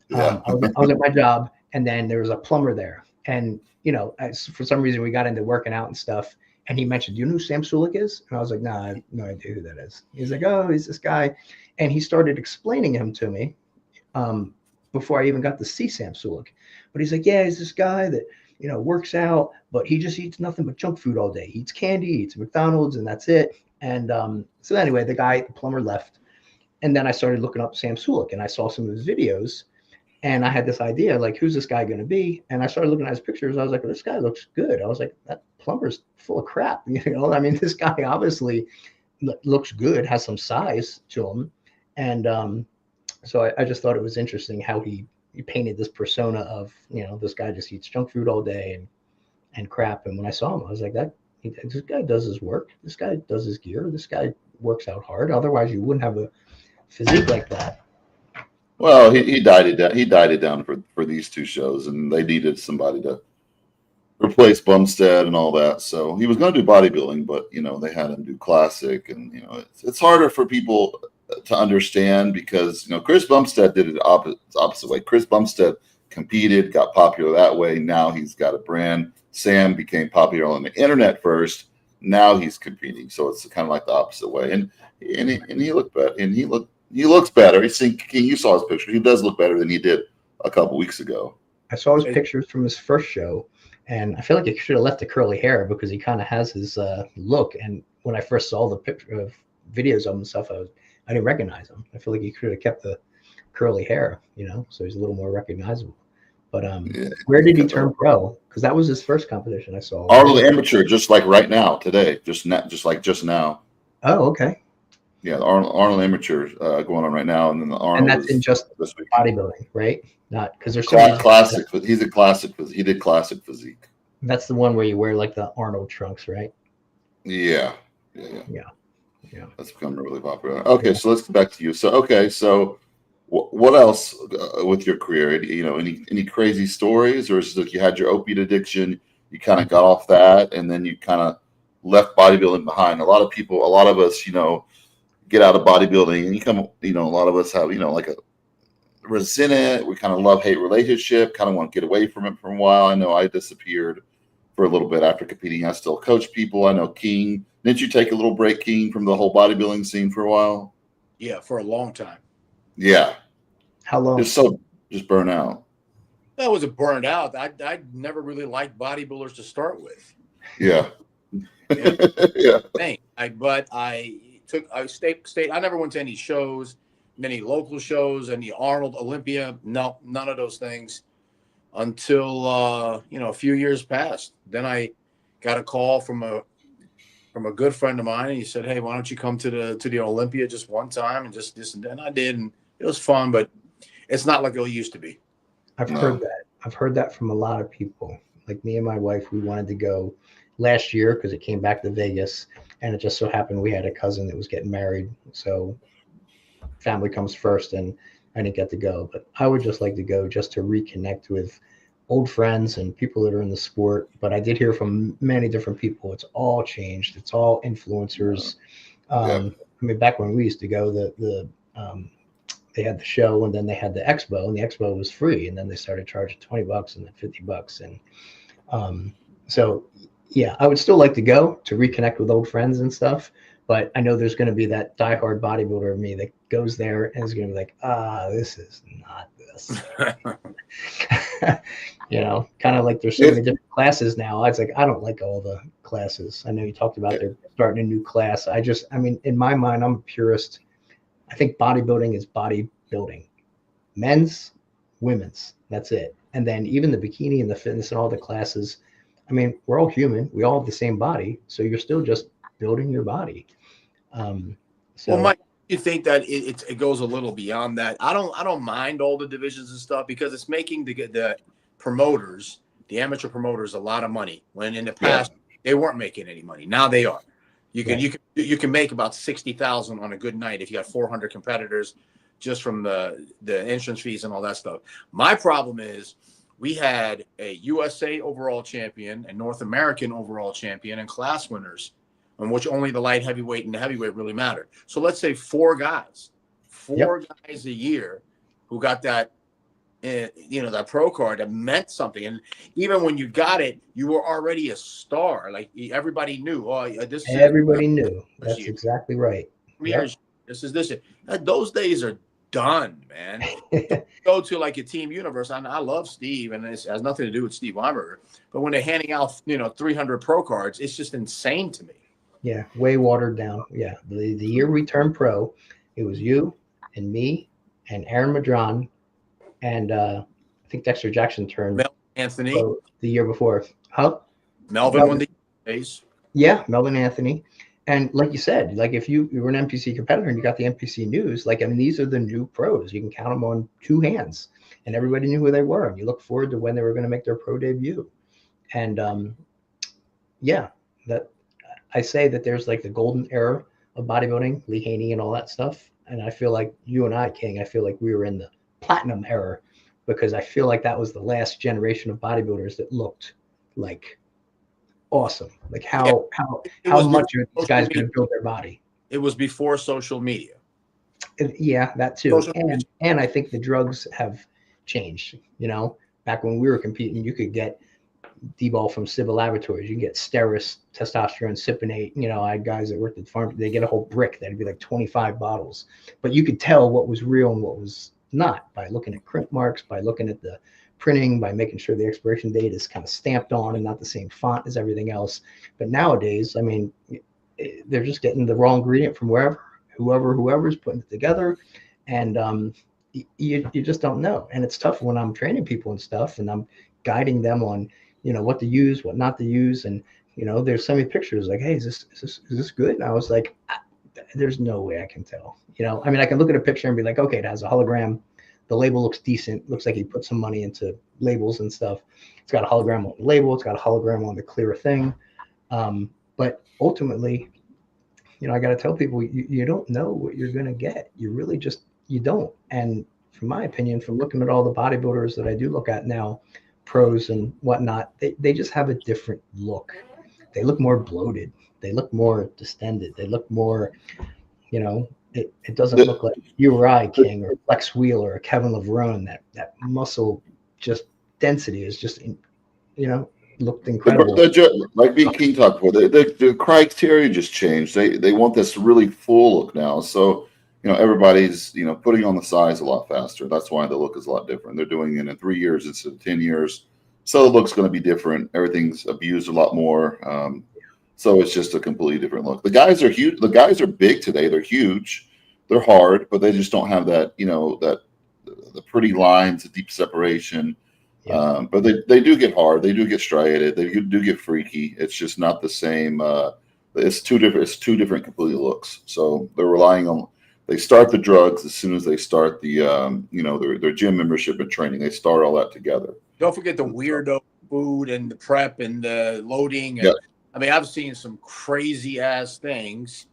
Yeah. I was at my job, and then there was a plumber there, and you know, for some reason we got into working out and stuff, and he mentioned, do you know who Sam Sulek is? And I was like, nah, I have no idea who that is. He's like, oh, he's this guy, and he started explaining him to me. before I even got to see Sam Sulek. But he's like, yeah, he's this guy that, you know, works out, but he just eats nothing but junk food all day. He eats candy, eats McDonald's, and that's it. And so anyway, the plumber left. And then I started looking up Sam Sulek, and I saw some of his videos. And I had this idea, like, who's this guy going to be? And I started looking at his pictures. I was like, well, this guy looks good. I was like, that plumber's full of crap. You know, I mean, this guy obviously looks good, has some size to him. And so I just thought it was interesting how he painted this persona of, you know, this guy just eats junk food all day and crap. And when I saw him, I was like, this guy does his work. This guy does his gear. This guy works out hard. Otherwise, you wouldn't have a physique like that. Well, he died it down. He died it down for these two shows, and they needed somebody to replace Bumstead and all that. So he was going to do bodybuilding, but you know they had him do classic, and you know it's harder for people to understand because you know Chris Bumstead did it opposite way. Chris Bumstead competed, got popular that way. Now he's got a brand. Sam became popular on the internet first. Now he's competing, so it's kind of like the opposite way. And he looked better, and he looks better. You saw his picture. He does look better than he did a couple weeks ago. I saw his pictures from his first show, and I feel like he should have left the curly hair because he kind of has his look. And when I first saw the picture of videos of him and stuff, I didn't recognize him. I feel like he could have kept the curly hair, you know, so he's a little more recognizable. But where did he turn pro? Because that was his first competition I saw. Arnold Amateur, just like right now, today, just now. Oh, okay. Yeah, the Arnold Amateur going on right now, and then the Arnold. And that's in just bodybuilding, right? Not because there's classic. He's a classic. He did classic physique. That's the one where you wear like the Arnold trunks, right? Yeah. That's become really popular. Okay, so let's get back to you. So what else with your career? You know, any crazy stories, or is it like you had your opiate addiction, you kind of got off that, and then you kind of left bodybuilding behind? A lot of us, you know, get out of bodybuilding and a lot of us have, you know, like a resent it. We kind of love-hate relationship, kind of want to get away from it for a while. I know I disappeared for a little bit after competing. I still coach people. I know King. Didn't you take a little break, King, from the whole bodybuilding scene for a while? Yeah, for a long time. Yeah. How long? Just burn out. That was a burned out. I never really liked bodybuilders to start with. Yeah. Yeah. I stayed. I never went to any shows, many local shows, any Arnold Olympia. No, none of those things until a few years passed. Then I got a call from a good friend of mine, and he said, "Hey, why don't you come to the Olympia just one time and just this and that?" And I did, and it was fun, but it's not like it used to be. I've heard that from a lot of people. Like me and my wife, we wanted to go last year because it came back to Vegas, and it just so happened we had a cousin that was getting married, so family comes first, and I didn't get to go. But I would just like to go just to reconnect with old friends and people that are in the sport. But I did hear from many different people. It's all changed. It's all influencers. I mean, back when we used to go, they had the show, and then they had the expo, and the expo was free, and then they started charging $20 and then $50, and so yeah, I would still like to go to reconnect with old friends and stuff, but I know there's going to be that diehard bodybuilder of me that goes there and is going to be like, this is not this. You know, kind of like there's so many different classes now. It's like, I don't like all the classes. I know you talked about they're starting a new class. I mean, in my mind, I'm a purist. I think bodybuilding is bodybuilding. Men's, women's, that's it. And then even the bikini and the fitness and all the classes, I mean, we're all human. We all have the same body. So you're still just building your body. Well, Mike, you think that it goes a little beyond that? I don't mind all the divisions and stuff because it's making the promoters, the amateur promoters, a lot of money. When in the past they weren't making any money. Now they are. You can make about $60,000 on a good night if you got 400 competitors, just from the entrance fees and all that stuff. My problem is we had a USA overall champion, a North American overall champion, and class winners, on which only the light heavyweight and the heavyweight really mattered. So let's say four guys a year who got that, that pro card that meant something. And even when you got it, you were already a star. Like everybody knew. Everybody knew. That's exactly right. This is this. Those days are done, man. Go to like a Team Universe. I love Steve, and it has nothing to do with Steve Weinberger. But when they're handing out, 300 pro cards, it's just insane to me. Yeah, way watered down. Yeah, the year we turned pro, it was you and me and Aaron Madron, and I think Dexter Jackson turned Melvin Anthony pro the year before. Huh? Melvin won the days. Yeah, Melvin Anthony. And like you said, like if you were an NPC competitor and you got the NPC news, like, I mean, these are the new pros. You can count them on two hands, and everybody knew who they were. And you look forward to when they were going to make their pro debut. And yeah, that I say that there's like the golden era of bodybuilding, Lee Haney and all that stuff. And I feel like you and I, King, I feel like we were in the platinum era, because I feel like that was the last generation of bodybuilders that looked like awesome. Like how much are these guys going to build their body? It was before social media. Yeah, that too. And I think the drugs have changed. Back when we were competing, you could get D-ball from Civil Laboratories. You can get Steris, testosterone, Cypionate. I had guys that worked at the farm. They get a whole brick. That'd be like 25 bottles. But you could tell what was real and what was not by looking at crimp marks, by looking at the printing, by making sure the expiration date is kind of stamped on and not the same font as everything else. But nowadays, I mean, they're just getting the raw ingredient from whoever's putting it together. And you just don't know. And it's tough when I'm training people and stuff, and I'm guiding them on, what to use, what not to use. And, there's so many pictures like, hey, is this good? And I was like, there's no way I can tell. I mean, I can look at a picture and be like, okay, it has a hologram. The label looks decent. Looks like he put some money into labels and stuff. It's got a hologram on the label. It's got a hologram on the clear thing. But ultimately, I got to tell people, you don't know what you're going to get. You really you don't. And from my opinion, from looking at all the bodybuilders that I do look at now, pros and whatnot, they just have a different look. They look more bloated. They look more distended. They look more, it doesn't look like you or I, King, or Flex Wheeler or Kevin Levrone. That muscle just density is just, looked incredible. Like being King talked before, the criteria just changed. They want this really full look now. So, everybody's, putting on the size a lot faster. That's why the look is a lot different. They're doing it in 3 years instead of 10 years. So the look's going to be different. Everything's abused a lot more. So it's just a completely different look. The guys are huge. The guys are big today. They're huge. They're hard, but they just don't have that, the pretty lines, the deep separation. Yeah. But they do get hard. They do get striated. They do get freaky. It's just not the same. It's two different completely looks. So they're relying on. They start the drugs as soon as they start the their gym membership and training. They start all that together. Don't forget the weirdo food and the prep and the loading. And, yeah. I mean, I've seen some crazy ass things.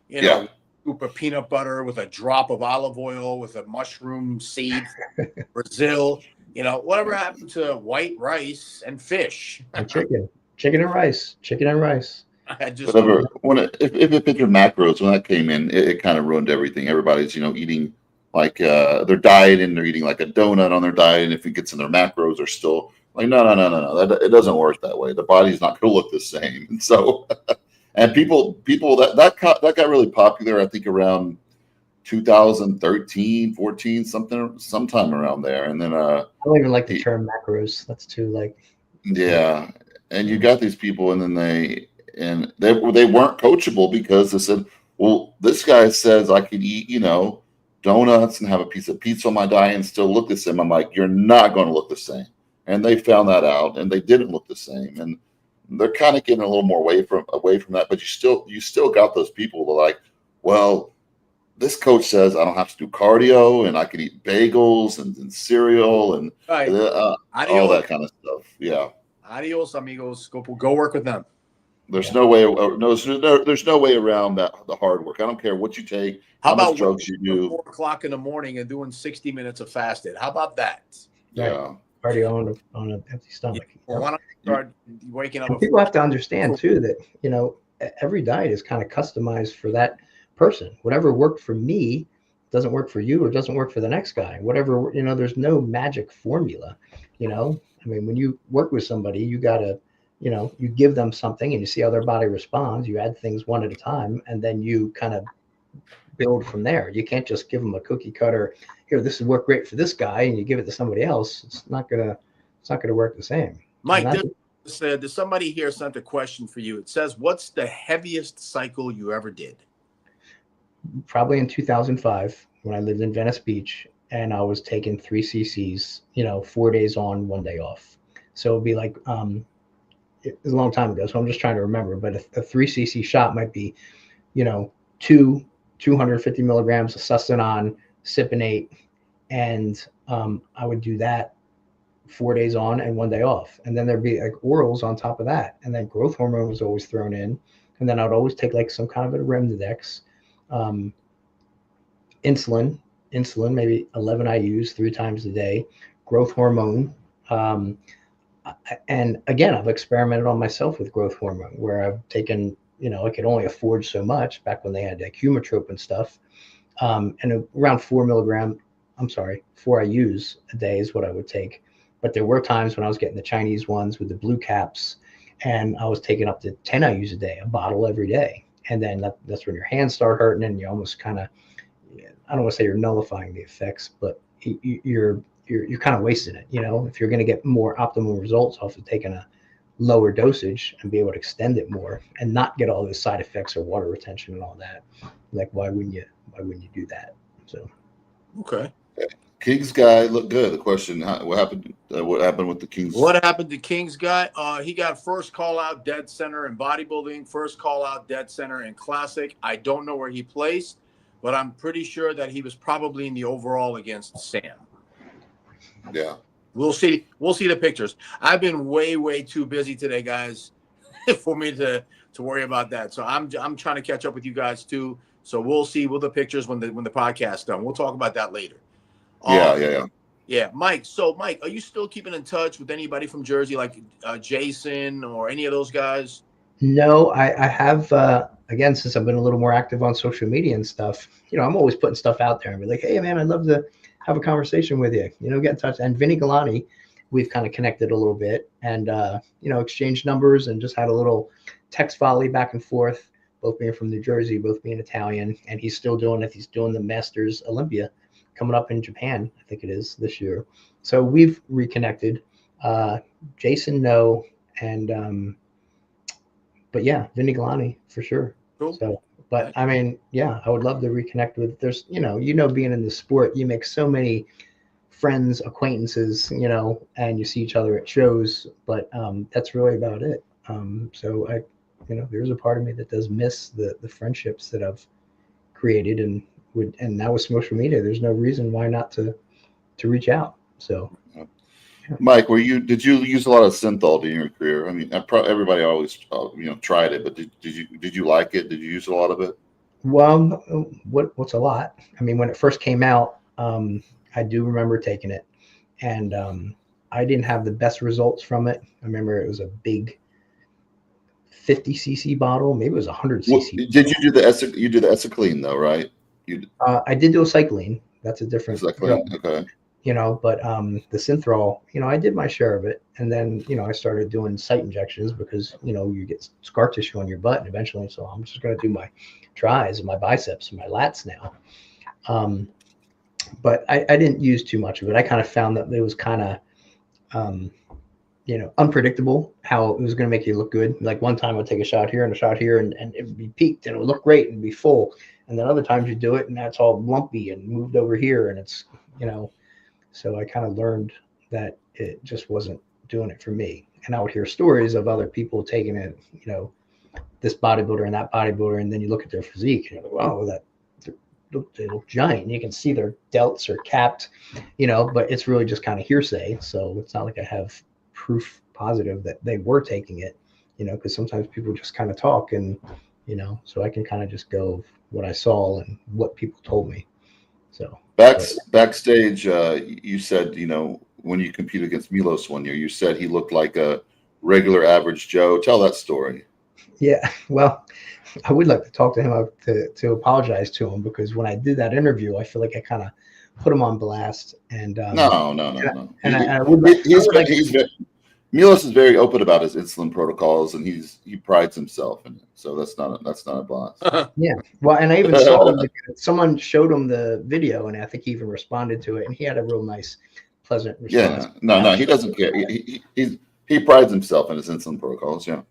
Yeah. Scoop of peanut butter with a drop of olive oil with a mushroom seed, Brazil. Whatever happened to white rice and fish? And chicken and rice. I just whatever. If it your macros, when that came in, it kind of ruined everything. Everybody's eating like their diet, and they're eating like a donut on their diet, and if it gets in their macros, they're still like no. It doesn't work that way. The body's not going to look the same. And so, and people that got really popular. I think around 2013, 14, sometime around there. And then I don't even like the term macros. That's too like. Yeah, and you got these people, and then they weren't coachable because they said, well, this guy says I could eat, donuts and have a piece of pizza on my diet and still look the same. I'm like, you're not going to look the same. And they found that out, and they didn't look the same. And they're kind of getting a little more away from that. But you still got those people that are like, well, this coach says I don't have to do cardio and I can eat bagels and cereal and all that kind of stuff. Yeah. Adios, amigos. Go work with them. There's no way. There's no way around that. The hard work. I don't care what you take. How about much drugs you do? 4 o'clock in the morning and doing 60 minutes of fasted. How about that? Yeah. Cardio on an empty stomach. Well, why don't you start waking up? And people have to understand too that every diet is kind of customized for that person. Whatever worked for me doesn't work for you, or doesn't work for the next guy. Whatever, there's no magic formula. I mean, when you work with somebody, you gotta, you give them something and you see how their body responds. You add things one at a time, and then you kind of build from there. You can't just give them a cookie cutter. Here, this has worked great for this guy, and you give it to somebody else. It's not gonna work the same. Mike, there's somebody here sent a question for you. It says, "What's the heaviest cycle you ever did?" Probably in 2005 when I lived in Venice Beach, and I was taking 3 cc's, 4 days on, 1 day off. So it'd be like, it was a long time ago, so I'm just trying to remember, but a 3 cc shot might be, 250 milligrams of Sustanon, Cypionate, and I would do that 4 days on and 1 day off. And then there'd be like orals on top of that. And then growth hormone was always thrown in. And then I would always take like some kind of a Remdidex, insulin, maybe 11 IUs 3 times a day, growth hormone. And again, I've experimented on myself with growth hormone where I've taken, I could only afford so much back when they had like Humatrope and stuff. And around 4 IUs a day is what I would take. But there were times when I was getting the Chinese ones with the blue caps, and I was taking up to 10 IUs a day, a bottle every day. And then that's when your hands start hurting, and you almost kind of, I don't want to say you're nullifying the effects, but you're kind of wasting it. If you're going to get more optimal results off of taking a lower dosage and be able to extend it more and not get all those side effects or water retention and all that, like why wouldn't you do that? So, okay. King's guy looked good. The question: what happened? What happened with the King's? What happened to King's guy? He got first call out dead center in bodybuilding, first call out dead center in classic. I don't know where he placed, but I'm pretty sure that he was probably in the overall against Sam. Yeah, we'll see. We'll see the pictures. I've been way too busy today, guys, for me to worry about that. So I'm trying to catch up with you guys too. So we'll see with the pictures when the podcast's done. We'll talk about that later. Yeah, Mike. So, Mike, are you still keeping in touch with anybody from Jersey, like Jason or any of those guys? No, I have, again, since I've been a little more active on social media and stuff, I'm always putting stuff out there and be like, hey, man, I'd love to have a conversation with you, get in touch. And Vinny Galani, we've kind of connected a little bit and, exchanged numbers and just had a little text volley back and forth, both being from New Jersey, both being Italian. And he's still doing it. He's doing the Masters Olympia coming up in Japan, I think it is this year. So we've reconnected. Jason, no, and but yeah, Vinny Galani for sure. Cool. So, but I mean, yeah, I would love to reconnect with. There's, being in the sport, you make so many friends, acquaintances, and you see each other at shows. But that's really about it. So I, there's a part of me that does miss the friendships that I've created and now with social media, there's no reason why not to reach out. So, yeah. Mike, did you use a lot of synthol in your career? I mean, everybody always tried it, but did you like it? Did you use a lot of it? Well, what's a lot? I mean, when it first came out, I do remember taking it, and I didn't have the best results from it. I remember it was a big 50 cc bottle, maybe it was 100 cc. Well, did you do the Esicline though, right? I did do a cycline. That's a different drug. Okay. But the Synthol, I did my share of it. And then, I started doing site injections because, you get scar tissue on your butt and eventually. So I'm just going to do my tris and my biceps and my lats now. But I didn't use too much of it. I kind of found that it was kind of, unpredictable how it was going to make you look good. Like one time I'd take a shot here and a shot here and it would be peaked and it would look great and be full. And then other times you do it and that's all lumpy and moved over here. And it's, so I kind of learned that it just wasn't doing it for me. And I would hear stories of other people taking it, this bodybuilder and that bodybuilder. And then you look at their physique and you're like, wow, they look giant. You can see their delts are capped, but it's really just kind of hearsay. So it's not like I have proof positive that they were taking it, because sometimes people just kind of talk and, so I can kind of just go what I saw and what people told me. So backstage, you said, when you competed against Milos one year, you said he looked like a regular average Joe. Tell that story. Yeah, well, I would like to talk to him to apologize to him, because when I did that interview, I feel like I kind of put him on blast. And no. Milos is very open about his insulin protocols, and he prides himself in it. So that's not a boss. Yeah. Well, and I even saw him, someone showed him the video, and I think he even responded to it, and he had a real nice, pleasant response. Yeah. No, he doesn't care. He prides himself in his insulin protocols. Yeah.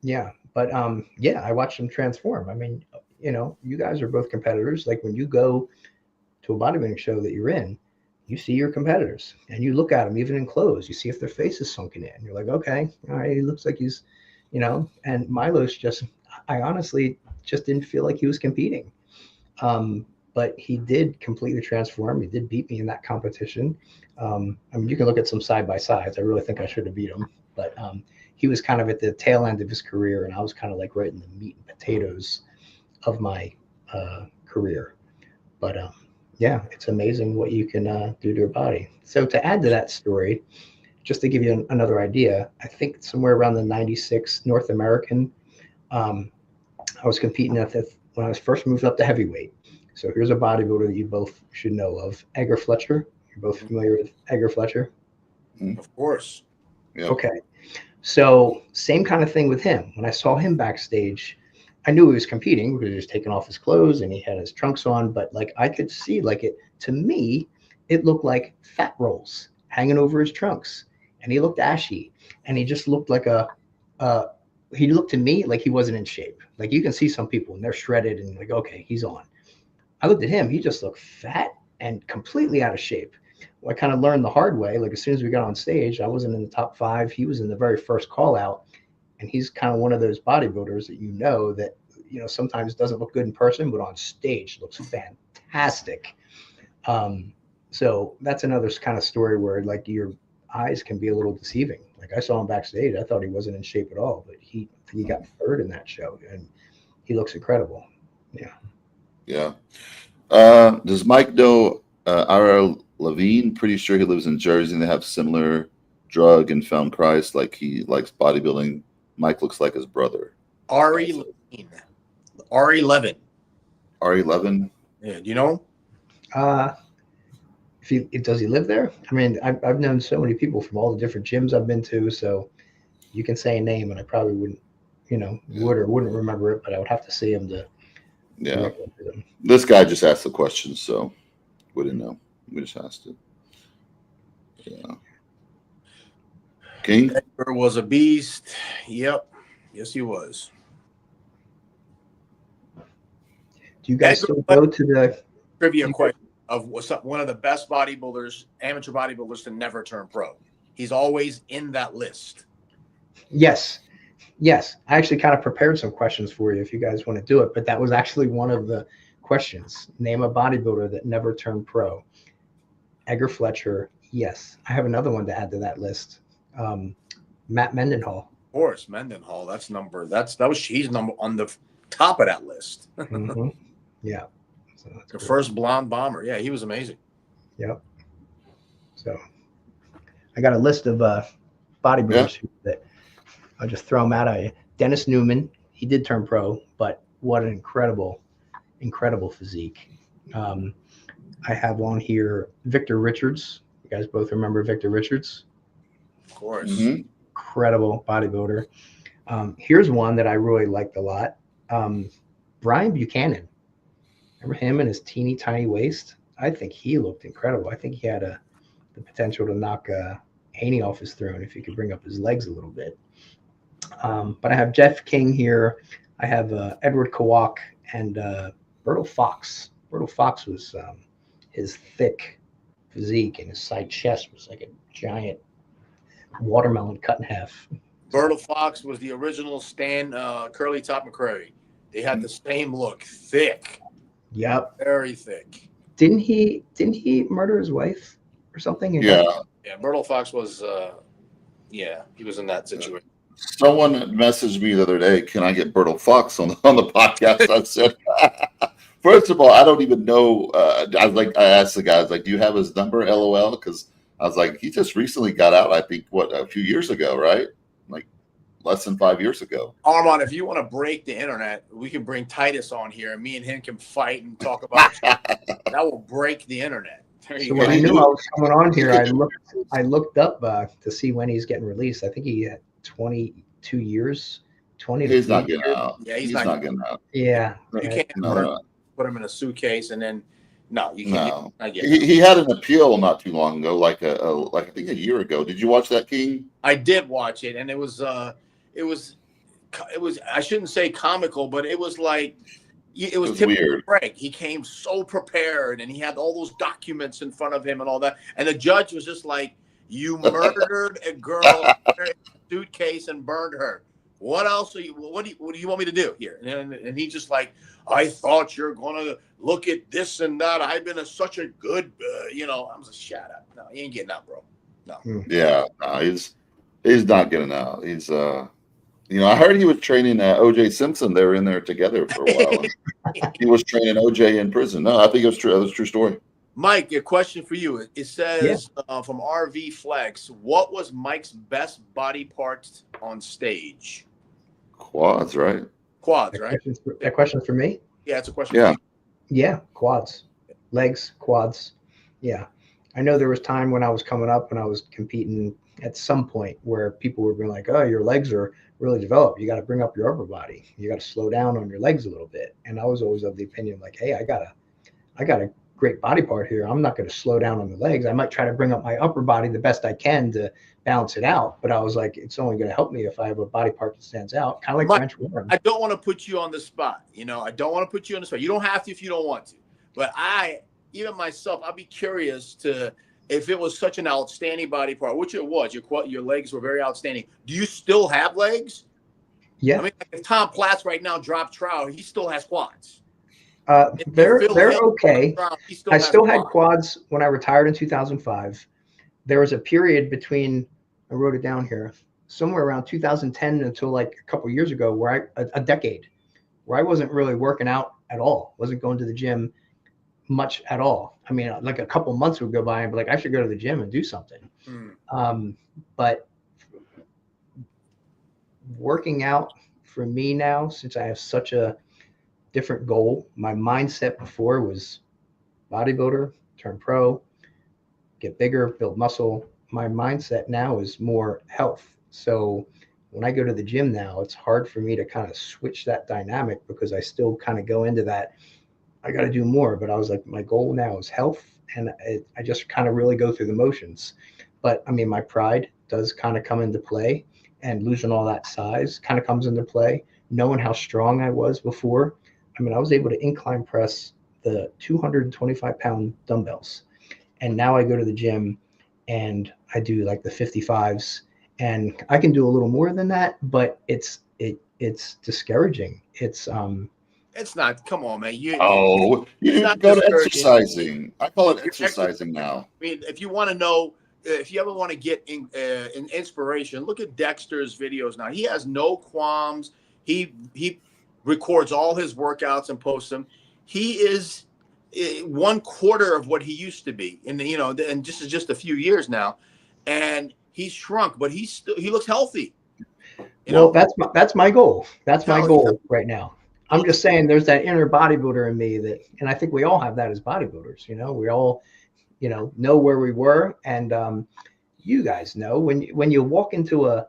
Yeah. But yeah, I watched him transform. I mean, you know, you guys are both competitors. Like when you go to a bodybuilding show that you're in, you see your competitors and you look at them even in clothes. You see if their face is sunken in. You're like, okay, all right, he looks like he's, you know. And Milo's just, I honestly just didn't feel like he was competing. But he did completely transform. He did beat me in that competition. I mean, you can look at some side by sides. I really think I should have beat him, but he was kind of at the tail end of his career, and I was kind of like right in the meat and potatoes of my career. But yeah, it's amazing what you can do to your body. So to add to that story, just to give you another idea, I think somewhere around the 96 North American, I was competing when I was first moved up to heavyweight. So here's a bodybuilder that you both should know of, Edgar Fletcher. You're both familiar with Edgar Fletcher? Of course. Yep. Okay. So same kind of thing with him. When I saw him backstage, I knew he was competing because he was taking off his clothes and he had his trunks on, but like I could see, like, it to me, it looked like fat rolls hanging over his trunks, and he looked ashy, and he just looked like he looked to me like he wasn't in shape. Like you can see some people and they're shredded and like, okay, he's on. I looked at him, he just looked fat and completely out of shape. Well, I kind of learned the hard way. Like as soon as we got on stage, I wasn't in the top 5. He was in the very first call out. And he's kind of one of those bodybuilders that that, you know, sometimes doesn't look good in person, but on stage looks fantastic. So that's another kind of story where like your eyes can be a little deceiving. Like I saw him backstage. I thought he wasn't in shape at all, but he got third in that show and he looks incredible. Yeah. Yeah. Does Mike know Ira Levine? Pretty sure he lives in Jersey and they have similar drug and found Christ. Like he likes bodybuilding. Mike looks like his brother. Ari Levin. Ari Levin. Ari Levin? Yeah, do you know him? Does he live there? I mean, I've known so many people from all the different gyms I've been to, so you can say a name and I probably wouldn't, you know, would or wouldn't remember it, but I would have to see him to. Yeah. This guy just asked the question, so we didn't know. We just asked it. Yeah. King? Edgar was a beast. Yep. Yes, he was. Do you guys still go to the trivia question of one of the best bodybuilders, amateur bodybuilders to never turn pro? He's always in that list. Yes. Yes. I actually kind of prepared some questions for you if you guys want to do it, but that was actually one of the questions. Name a bodybuilder that never turned pro. Edgar Fletcher. Yes. I have another one to add to that list. Matt Mendenhall. Of course, Mendenhall. He's number on the top of that list. Mm-hmm. Yeah. So the first blonde bomber. Yeah, he was amazing. Yep. So I got a list of bodybuilders that I'll just throw them out at you. Dennis Newman, he did turn pro, but what an incredible physique. I have on here Victor Richards. You guys both remember Victor Richards? Of course. Mm-hmm. Incredible bodybuilder. Here's one that I really liked a lot. Brian Buchanan. Remember him and his teeny tiny waist? I think he looked incredible. I think he had the potential to knock Haney off his throne if he could bring up his legs a little bit. But I have Jeff King here. I have Edward Kowak and Bertil Fox. Bertil Fox was his thick physique and his side chest was like a giant watermelon cut in half. Bertil Fox was the original Stan Curly Top McCrary. They had the same look, thick. Yep. Very thick. Didn't he murder his wife or something? Yeah. Yeah, Bertil Fox was he was in that situation. Someone messaged me the other day, can I get Bertil Fox on the podcast? I said, first of all, I don't even know. I asked the guys, like, do you have his number? LOL. Because I was like, he just recently got out, I think, a few years ago, right? Like less than 5 years ago. Armon, if you want to break the internet, we can bring Titus on here and me and him can fight and talk about that will break the internet. There you So go. when I knew I was coming on here, I looked up to see when he's getting released. I think he had 22 years, 20 to He's not 20 getting years. out. Yeah, He's not getting out. Yeah. You can't No. put him in a suitcase and then no, you can't. No. I get it. He had an appeal not too long ago, like I think a year ago. Did you watch that, King? I did watch it, and it was I shouldn't say comical, but it was like it was weird. Greg. He came so prepared, and he had all those documents in front of him and all that, and the judge was just like, "You murdered a girl in a suitcase and burned her. What else are you? What do you want me to do here?" And he just like, "I thought you're gonna look at this and that. I've been such a good, I'm just shut up. No, he ain't getting out, bro. No." Yeah, no, he's not getting out. He's I heard he was training O.J. Simpson. They were in there together for a while. He was training O.J. in prison. No, I think it was true. That was a true story. Mike, a question for you. It says from RV Flex, what was Mike's best body parts on stage? Quads, right? Quads, right? That question's for me? Yeah, it's a question. Yeah. Yeah, quads, legs, quads. Yeah. I know there was time when I was coming up and I was competing at some point where people were being like, "Oh, your legs are really developed. You got to bring up your upper body. You got to slow down on your legs a little bit." And I was always of the opinion like, "Hey, I got a great body part here. I'm not going to slow down on the legs. I might try to bring up my upper body the best I can to balance it out." But I was like, it's only going to help me if I have a body part that stands out, kind of like French warm. I don't want to put you on the spot. I don't want to put you on the spot. You don't have to if you don't want to. But even myself, I'd be curious to if it was such an outstanding body part, which it was. Your legs were very outstanding. Do you still have legs? Yeah. I mean, if Tom Platz right now dropped trout, he still has quads. They're okay. I still had quads when I retired in 2005. There was a period between, I wrote it down here, somewhere around 2010 until like a couple years ago, where a decade, where I wasn't really working out at all, wasn't going to the gym much at all. I mean, like a couple months would go by and be like, I should go to the gym and do something. But working out for me now, since I have such a different goal, my mindset before was bodybuilder, turn pro, get bigger, build muscle. My mindset now is more health. So when I go to the gym now, it's hard for me to kind of switch that dynamic because I still kind of go into that, I got to do more. But I was like, my goal now is health. And I just kind of really go through the motions. But I mean, my pride does kind of come into play, and losing all that size kind of comes into play. Knowing how strong I was before. I mean, I was able to incline press the 225-pound dumbbells. And now I go to the gym and I do like the 55s, and I can do a little more than that, but it's discouraging. It's not. Come on, man. You go to exercising. I call it exercising now. I mean, if you want to know, if you ever want to get in inspiration, look at Dexter's videos now. He has no qualms. He records all his workouts and posts them. He is 1/4 of what he used to be, and and this is just a few years now, and he's shrunk, but he looks healthy. That's my goal. That's my goal right now. I'm just saying, there's that inner bodybuilder in me that, and I think we all have that as bodybuilders. We all, know where we were, and you guys know when you walk into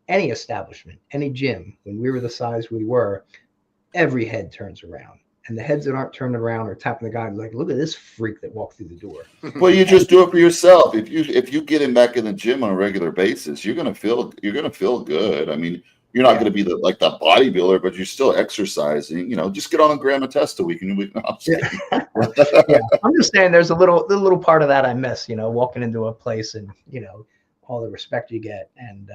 any establishment, any gym, when we were the size we were, every head turns around. And the heads that aren't turning around are tapping the guy like, look at this freak that walked through the door. Well, you just do it for yourself. If you get him back in the gym on a regular basis, you're gonna feel good. I mean, you're not gonna be the bodybuilder, but you're still exercising. Just get on and grab a test a week and we. Yeah, I'm just saying, there's a little part of that I miss. Walking into a place and all the respect you get, and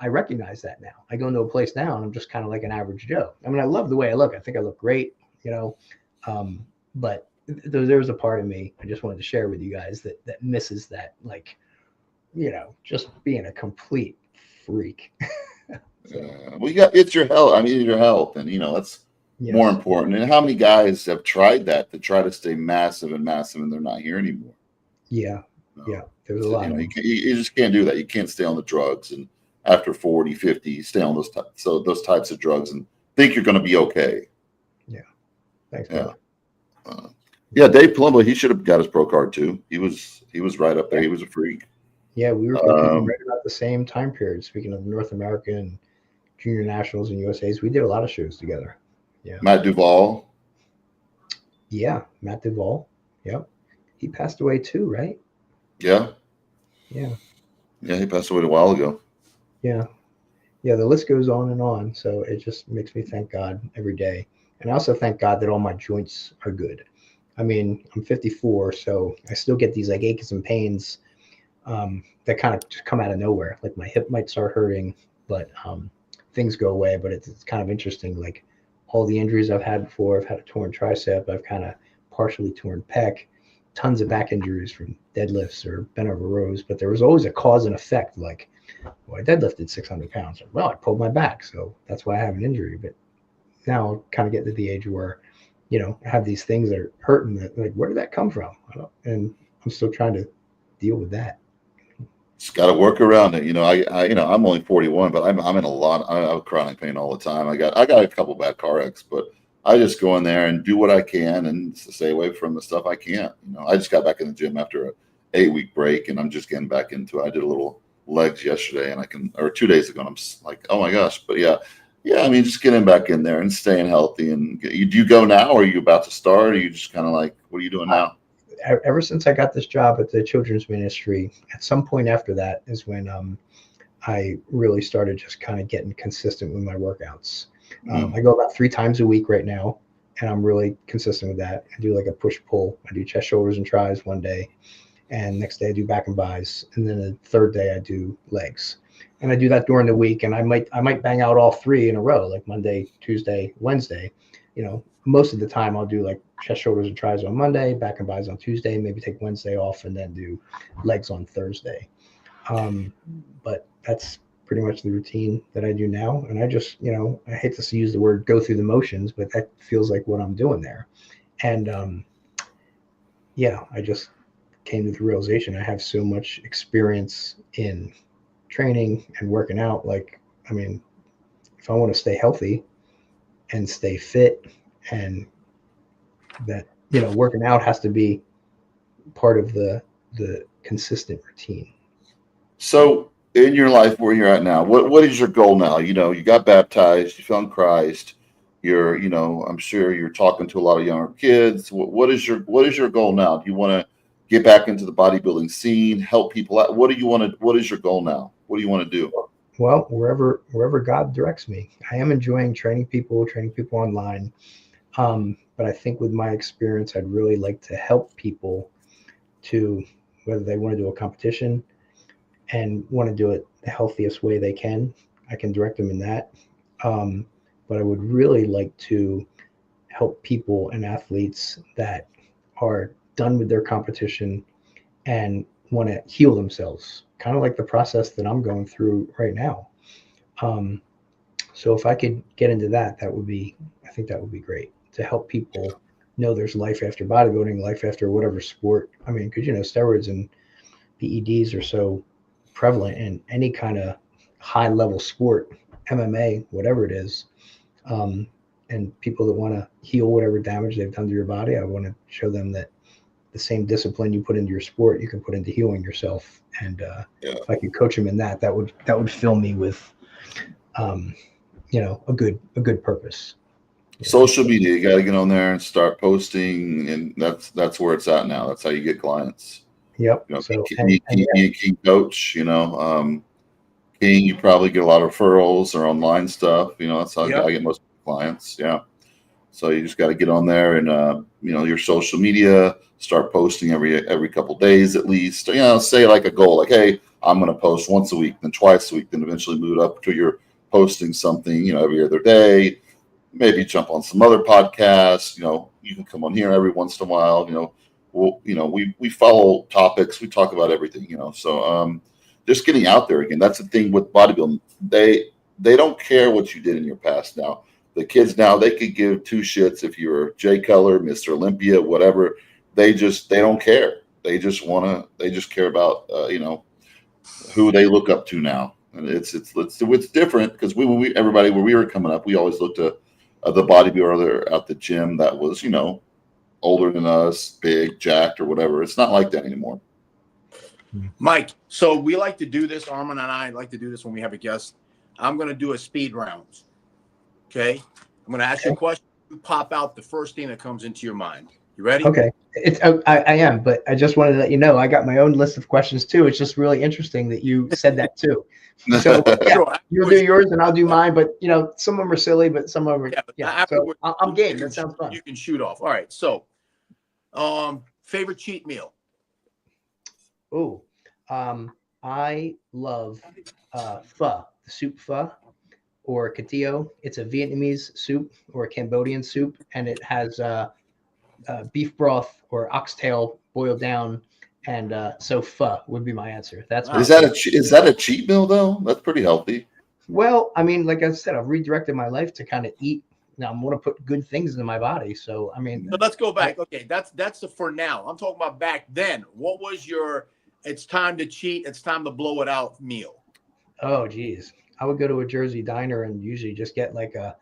I recognize that now. I go into a place now and I'm just kind of like an average Joe. I mean, I love the way I look. I think I look great, but there's a part of me I just wanted to share with you guys that misses that, just being a complete freak. It's your health. I mean, your health, and that's more important. And how many guys have tried that to try to stay massive, and they're not here anymore? Yeah. Yeah. There's a lot. You just can't do that. You can't stay on the drugs, and after 40, 50, you stay on those types of drugs and think you're going to be okay. Yeah. Thanks. Yeah. Yeah, Dave Palumbo, he should have got his pro card too. He was right up there. He was a freak. Yeah, we were competing right about the same time period. Speaking of North American Junior Nationals and USA's, we did a lot of shows together. Yeah. Matt Duvall. Yeah, Matt Duvall. Yep. He passed away too, right? Yeah. Yeah. Yeah, he passed away a while ago. Yeah. Yeah, the list goes on and on. So it just makes me thank God every day. And I also thank God that all my joints are good. I mean, I'm 54, so I still get these like aches and pains that kind of just come out of nowhere. Like my hip might start hurting, but things go away. But it's kind of interesting. Like all the injuries I've had before, I've had a torn tricep, I've kind of partially torn pec, tons of back injuries from deadlifts or bent over rows. But there was always a cause and effect. Like, well, I deadlifted 600 pounds. Well, I pulled my back, so that's why I have an injury. But now I'm kind of getting to the age where, I have these things that are hurting. That like, where did that come from? And I'm still trying to deal with that. Just got to work around it. I'm only 41, but I'm in a lot. I have chronic pain all the time. I got a couple bad car wrecks, but I just go in there and do what I can and stay away from the stuff I can't. I just got back in the gym after a 8-week break, and I'm just getting back into it. I did a little legs yesterday, or 2 days ago, and I'm just like, oh my gosh. But yeah. I mean, just getting back in there and staying healthy. And do you go now, or are you about to start? Or are you just kind of like, what are you doing now? Ever since I got this job at the children's ministry, at some point after that is when I really started just kind of getting consistent with my workouts. I go about 3 times a week right now, and I'm really consistent with that. I do like a push-pull. I do chest, shoulders, and tris one day, and next day I do back and bis, and then the third day I do legs. And I do that during the week, and I might bang out all 3 in a row, like Monday, Tuesday, Wednesday. Most of the time I'll do like chest, shoulders, and tris on Monday, back and bis on Tuesday, maybe take Wednesday off, and then do legs on Thursday. But that's pretty much the routine that I do now. And I just, I hate to use the word go through the motions, but that feels like what I'm doing there. And I just came to the realization I have so much experience in training and working out. Like, I mean, if I want to stay healthy and stay fit, and that, working out has to be part of the consistent routine. So in your life where you're at now, what is your goal now? You got baptized, you found Christ, you're, I'm sure you're talking to a lot of younger kids. What is your goal now? Do you want to get back into the bodybuilding scene, help people out? What is your goal now? What do you want to do? Well, wherever God directs me. I am enjoying training people online. But I think with my experience, I'd really like to help people to, whether they want to do a competition and want to do it the healthiest way they can, I can direct them in that. But I would really like to help people and athletes that are done with their competition and want to heal themselves, kind of like the process that I'm going through right now. So if I could get into that, I think that would be great, to help people know there's life after bodybuilding, life after whatever sport. I mean, because, steroids and PEDs are so prevalent in any kind of high level sport, MMA, whatever it is. And people that want to heal whatever damage they've done to your body, I want to show them that the same discipline you put into your sport, you can put into healing yourself. And if I could coach them in that would fill me with, a good purpose. Social media, you got to get on there and start posting, and that's where it's at now. That's how you get clients. Yep. King coach, King, you probably get a lot of referrals or online stuff. That's how I get most clients. Yeah. So you just got to get on there and, your social media, start posting every couple of days at least. Say like a goal, like, hey, I'm going to post once a week, then twice a week, then eventually move it up to you're posting something, every other day. Maybe jump on some other podcasts. You can come on here every once in a while. We follow topics. We talk about everything. So just getting out there again. That's the thing with bodybuilding. They don't care what you did in your past now. The kids now, they could give 2 shits if you're Jay Cutler, Mr. Olympia, whatever. They don't care. They just care about who they look up to now. And it's different because everybody where we were coming up, we always looked at the bodybuilder at the gym that was older than us, big, jacked, or whatever. It's not like that anymore. Mike, so we like to do this. Armon and I like to do this when we have a guest. I'm going to do a speed round. Okay. I'm going to ask you a question. You pop out the first thing that comes into your mind. You ready? Okay. I am, but I just wanted to let you know I got my own list of questions too. It's just really interesting that you said that too. So yeah, Sure. you'll do yours and I'll do mine. But you know, some of them are silly, but some of them are, yeah. So I'm game. That sounds fun. You can shoot off. All right. So, favorite cheat meal? Oh, I love pho, the soup pho, or catillo. It's a Vietnamese soup or a Cambodian soup, and it has beef broth or oxtail boiled down, and so pho would be my answer. That's is that a cheat meal though? That's pretty healthy. Well, I mean, like I said, I've redirected my life to kind of eat. Now I'm going to put good things in my body. So I mean, so let's go back. Okay, that's the for now. I'm talking about back then. What was your? It's time to cheat. It's time to blow it out meal. Oh, geez. I would go to a Jersey diner and usually just get like a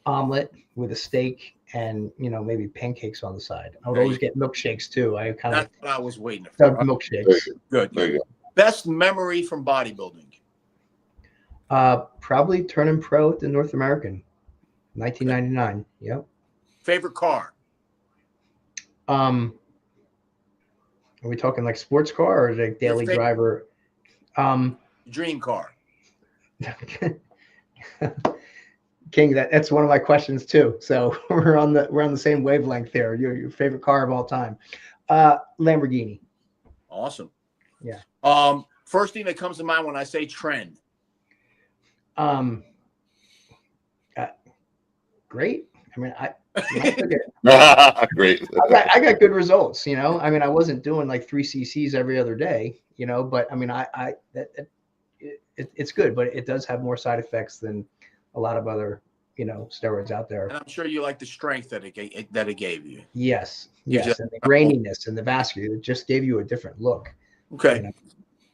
omelet with a steak and, you know, maybe pancakes on the side. I would always get milkshakes too. I kind of. That's what I was waiting for. Milkshakes. Good. There you go. Best memory from bodybuilding? Probably turning pro at the North American, 1999. Yep. Favorite car? Are we talking like sports car or like daily driver? Dream car. King, that's one of my questions too. So we're on the same wavelength there. Your favorite car of all time? Lamborghini. Awesome. Yeah. First thing that comes to mind when I say trend. Great. I mean, Great. I got good results, you know. I mean, I wasn't doing like 3 cc's every other day, you know, but I mean, it's good, but it does have more side effects than a lot of other, you know, steroids out there. And I'm sure you like the strength that it gave you. Yes. Yes. And the graininess and the vascular, it just gave you a different look. Okay. You know?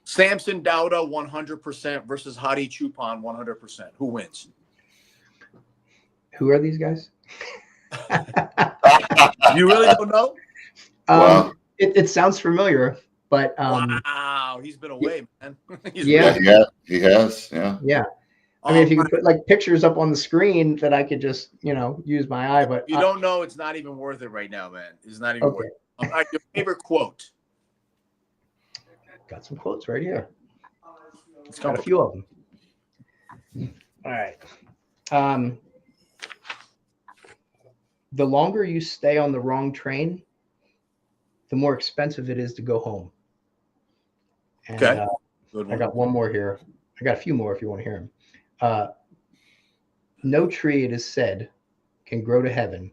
Samson Dauda 100% versus Hadi Chupon 100%. Who wins? Who are these guys? You really don't know? It sounds familiar, but wow, he's been away, man. He has. Yeah. I mean, if you could put like pictures up on the screen that I could just, you know, use my eye, but you don't know, it's not even worth it right now, man. It's not even worth it. All right, your favorite quote? Got some quotes right here. It's got a few of them. All right. The longer you stay on the wrong train, the more expensive it is to go home. And, okay. Good one. I got one more here. I got a few more if you want to hear them. No tree, it is said, can grow to heaven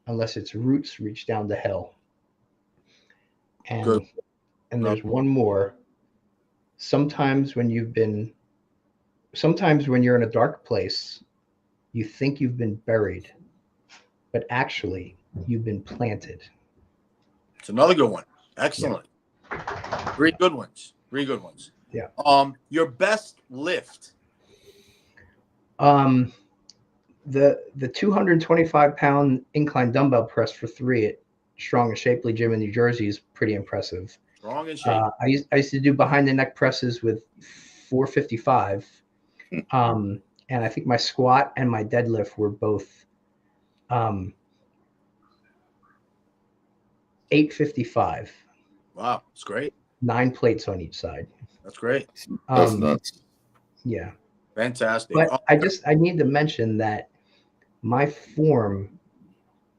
unless its roots reach down to hell. And there's one more. Sometimes when you're in a dark place, you think you've been buried, but actually you've been planted. It's another good one. Excellent. Yeah. Three good ones. Yeah. Your best lift? The 225-pound incline dumbbell press for 3 at Strong and Shapely Gym in New Jersey is pretty impressive. Strong and Shapely. I used to do behind the neck presses with 455. And I think my squat and my deadlift were both 855. Wow, that's great. 9 plates on each side. That's great. That's nuts. Yeah. Fantastic. But I need to mention that my form,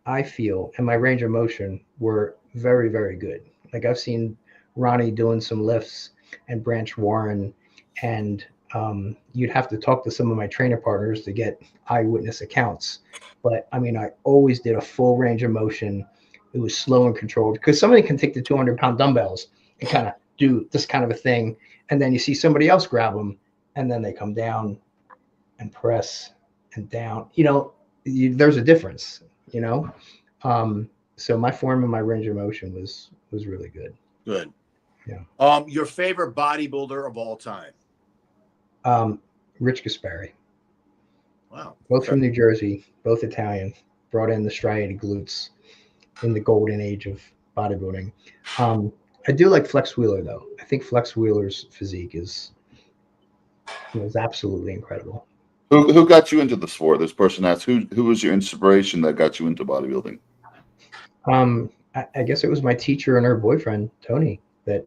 I feel, and my range of motion were very, very good. Like I've seen Ronnie doing some lifts and Branch Warren, and you'd have to talk to some of my trainer partners to get eyewitness accounts. But I mean, I always did a full range of motion. It was slow and controlled because somebody can take the 200-pound dumbbells and kind of do this kind of a thing. And then you see somebody else grab them and then they come down and press and down, you know, there's a difference, you know? So my form and my range of motion was really good. Good. Yeah. Your favorite bodybuilder of all time? Rich Gaspari. Wow. Both from New Jersey, both Italian, brought in the striated glutes. in the golden age of bodybuilding. I do like Flex Wheeler though. I think Flex Wheeler's physique is absolutely incredible. Who got you into the sport? This person asked, who was your inspiration that got you into bodybuilding? I guess it was my teacher and her boyfriend, Tony, that,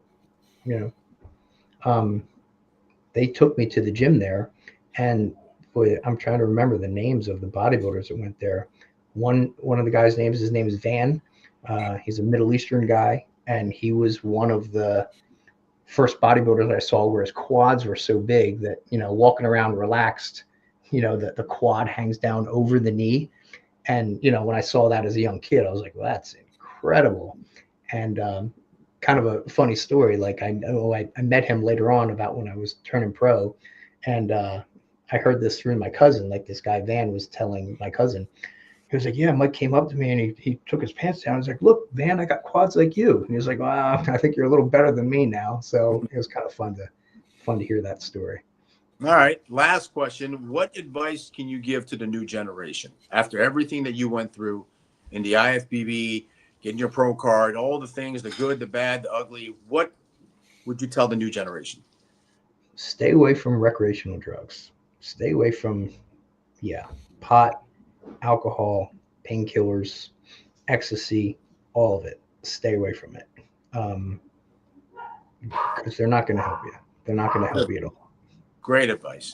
they took me to the gym there. And boy, I'm trying to remember the names of the bodybuilders that went there. One of the guys' names, his name is Van. He's a Middle Eastern guy, and he was one of the first bodybuilders I saw where his quads were so big that, walking around relaxed, the quad hangs down over the knee. And, when I saw that as a young kid, I was like, well, that's incredible. And kind of a funny story. Like I met him later on about when I was turning pro. And I heard this through my cousin, like this guy Van was telling my cousin. He was like, yeah, Mike came up to me and he took his pants down. I was like, look, Van, I got quads like you. And he was like, wow, I think you're a little better than me now. So it was kind of fun to hear that story. All right. Last question. What advice can you give to the new generation after everything that you went through in the IFBB, getting your pro card, all the things, the good, the bad, the ugly? What would you tell the new generation? Stay away from recreational drugs. Stay away from, pot, alcohol, painkillers, ecstasy, all of it. Stay away from it. Because they're not going to help you. They're not going to help you at all. Great advice.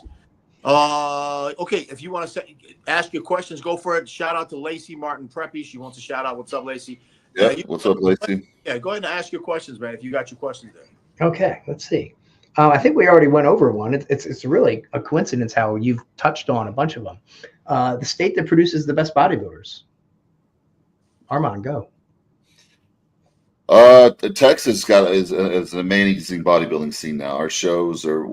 Okay, if you want to ask your questions, go for it. Shout out to Lacey Martin Preppy. She wants a shout out. What's up, Lacey? Yeah, what's up, Lacey? Yeah, go ahead and ask your questions, man, if you got your questions there. Okay, let's see. I think we already went over one. It's really a coincidence how you've touched on a bunch of them. The state that produces the best bodybuilders. Armon, go. Texas is an amazing bodybuilding scene now. Our shows are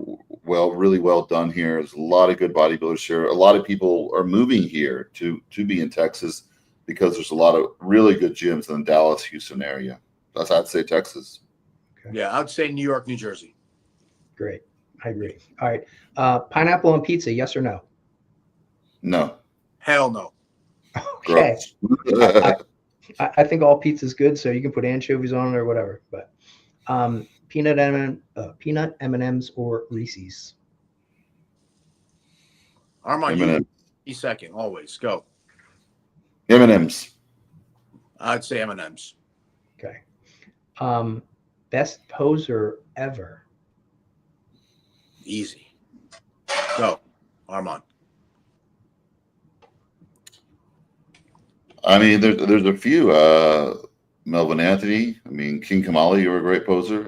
really well done here. There's a lot of good bodybuilders here. A lot of people are moving here to be in Texas because there's a lot of really good gyms in the Dallas, Houston area. I'd say Texas. Okay. Yeah, I'd say New York, New Jersey. Great. I agree. All right. Pineapple on pizza, yes or no? No. Hell no. Okay. I think all pizza is good, so you can put anchovies on it or whatever. But peanut M&Ms or Reese's. Armand, you be second, always. Go. M&Ms. I'd say M&Ms. Okay. Best poser ever. Easy. Go, Armand. I mean, there's a few. Melvin Anthony. I mean, King Kamali, you're a great poser.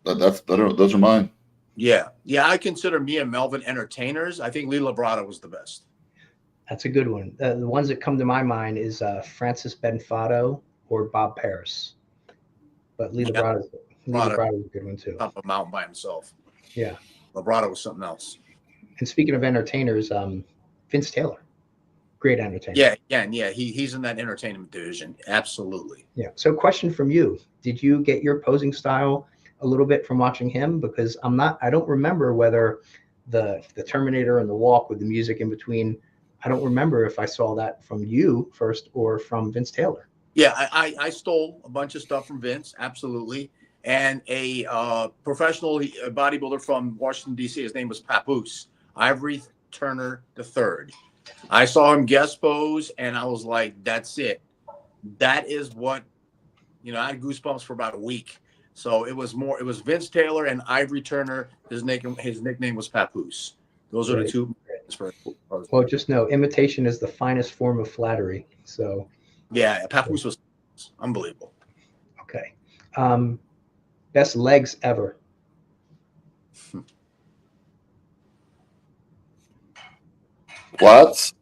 Those are mine. Yeah. I consider me and Melvin entertainers. I think Lee Labrada was the best. That's a good one. The ones that come to my mind is Francis Benfato or Bob Paris. But Lee Labrada is a good one too. Up a mountain by himself. Yeah. Labrada was something else. And speaking of entertainers, Vince Taylor, great entertainer. Yeah. He's in that entertainment division. Absolutely. Yeah. So question from you. Did you get your posing style a little bit from watching him? Because I don't remember whether the Terminator and the walk with the music in between, I don't remember if I saw that from you first or from Vince Taylor. Yeah, I stole a bunch of stuff from Vince, absolutely. And a professional bodybuilder from Washington, D.C., his name was Papoose, Ivory Turner III. I saw him guest pose, and I was like, that's it. That is what, I had goosebumps for about a week. So it was Vince Taylor and Ivory Turner. His nickname was Papoose. Those are the two. Well, just know imitation is the finest form of flattery. So yeah, Papoose was unbelievable. Okay. Best legs ever. What?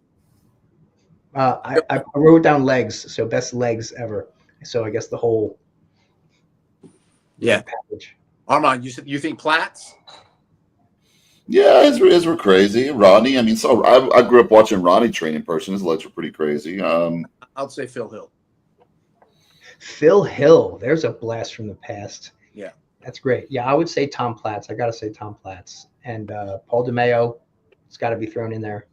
I wrote down legs, so best legs ever. So I guess the whole package. Armand, you think Platts? Yeah, his were crazy. Rodney, I mean, so I grew up watching Rodney train in person. His legs were pretty crazy. I'll say Phil Hill. Phil Hill, there's a blast from the past. Yeah, that's great. Yeah, I would say Tom Platts. I got to say Tom Platts and Paul DeMeo. It's got to be thrown in there.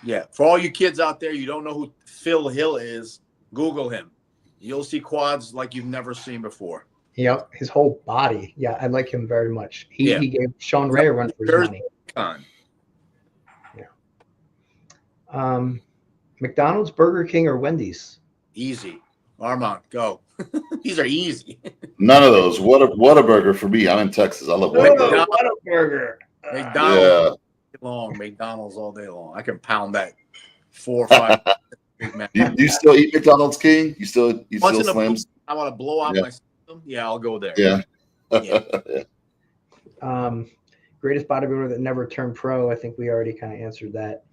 Yeah, for all you kids out there, you don't know who Phil Hill is, Google him. You'll see quads like you've never seen before. Yep, his whole body. Yeah, I like him very much. He gave Sean Ray a run for his money. Yeah. McDonald's, Burger King, or Wendy's? Easy. Armon, go. These are easy. None of those. What a burger for me. I'm in Texas. I love Whataburger. What a burger. McDonald's long. McDonald's all day long. I can pound that 4 or 5 big Mac. You still eat McDonald's, King? You still slams? I want to blow out my system. Yeah, I'll go there. Yeah. Greatest bodybuilder that never turned pro. I think we already kind of answered that.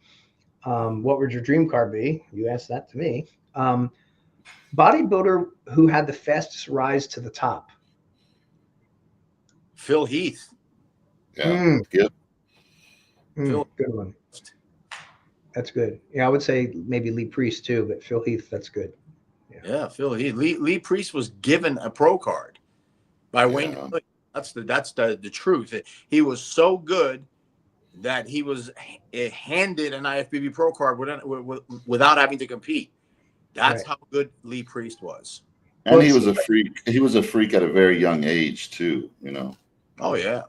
What would your dream car be? You asked that to me. Bodybuilder who had the fastest rise to the top. Phil Heath. Yeah, good. Good one. That's good. Yeah, I would say maybe Lee Priest too, but Phil Heath, that's good. Yeah, Phil Heath. Lee Priest was given a pro card by Wayne. That's the truth. He was so good that he was handed an IFBB pro card without having to compete. That's how good Lee Priest was. And he was a freak. He was a freak at a very young age too, you know. Oh yeah.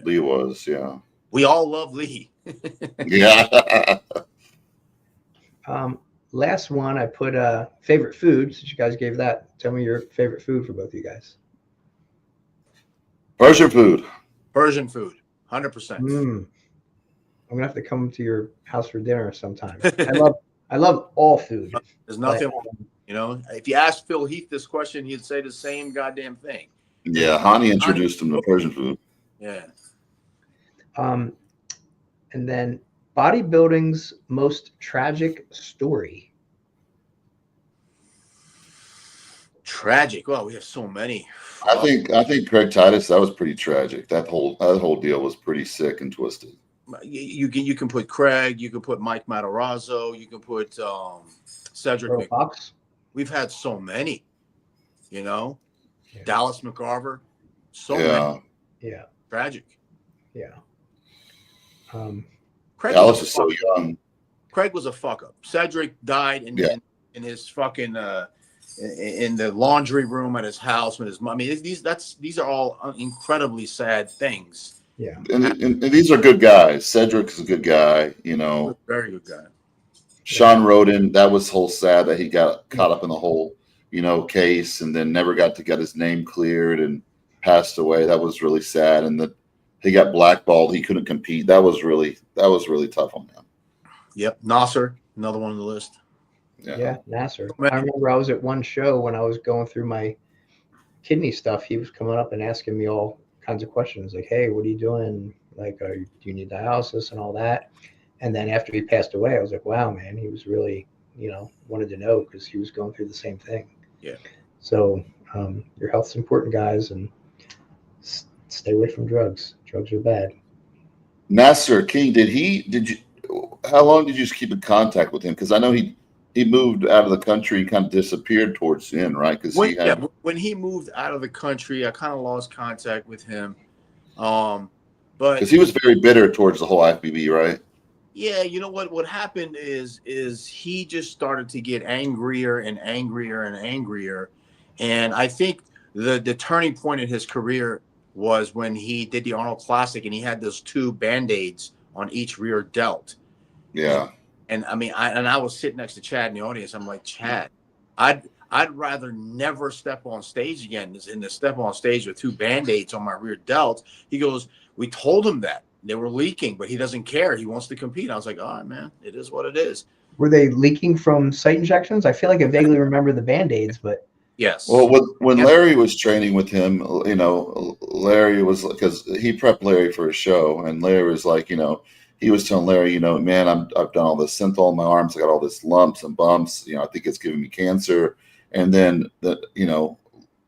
Lee was, yeah. We all love Lee. Yeah. Last one, I put favorite food. Since you guys gave that, tell me your favorite food for both of you guys. Persian food. 100%. I'm gonna have to come to your house for dinner sometime. I love all food. There's nothing, you know. If you ask Phil Heath this question, he'd say the same goddamn thing. Yeah, Hani introduced him to Persian food. Yeah. And then bodybuilding's most tragic story. Tragic. Well, we have so many. I think Craig Titus, that was pretty tragic. That whole deal was pretty sick and twisted. You can put Craig, you can put Mike Matarazzo, you can put Cedric Fox. We've had so many, you know. Dallas McCarver. So many. Yeah. Tragic. Yeah. Dallas is so young. Craig was a fuck up. Cedric died in his fucking in the laundry room at his house with his mom. I mean, these are all incredibly sad things. Yeah, and these are good guys. Cedric is a good guy, you know. Very good guy. Sean Roden, that was whole sad that he got caught up in the whole, you know, case and then never got to get his name cleared and passed away. That was really sad. And that he got blackballed. He couldn't compete. That was really tough on him. Yep. Nasser, another one on the list. Yeah, Nasser. I remember I was at one show when I was going through my kidney stuff. He was coming up and asking me all kinds of questions like, hey, what are you doing? Like, do you need dialysis and all that? And then after he passed away, I was like, wow, man, he was really, you know, wanted to know because he was going through the same thing. Yeah. So your health's important, guys, and stay away from drugs. Drugs are bad. Nasser King, how long did you just keep in contact with him? Because I know he moved out of the country and kind of disappeared towards the end, right? Because when he moved out of the country, I kind of lost contact with him. But because he was very bitter towards the whole IFBB, right? Yeah, you know what happened is he just started to get angrier and angrier and angrier. And I think the turning point in his career was when he did the Arnold Classic and he had those 2 Band-Aids on each rear delt. Yeah. And I mean, I was sitting next to Chad in the audience. I'm like, Chad, I'd rather never step on stage again than to step on stage with 2 Band-Aids on my rear delt. He goes, we told him that they were leaking, but he doesn't care. He wants to compete. I was like, all right, man, it is what it is. Were they leaking from site injections? I feel like I vaguely remember the Band-Aids, but. Yes. Well, when Larry was training with him, you know, Larry was, because he prepped Larry for a show, and Larry was like, you know, he was telling Larry, you know, man, I've done all this synthol in my arms. I got all this lumps and bumps. You know, I think it's giving me cancer. And then you know,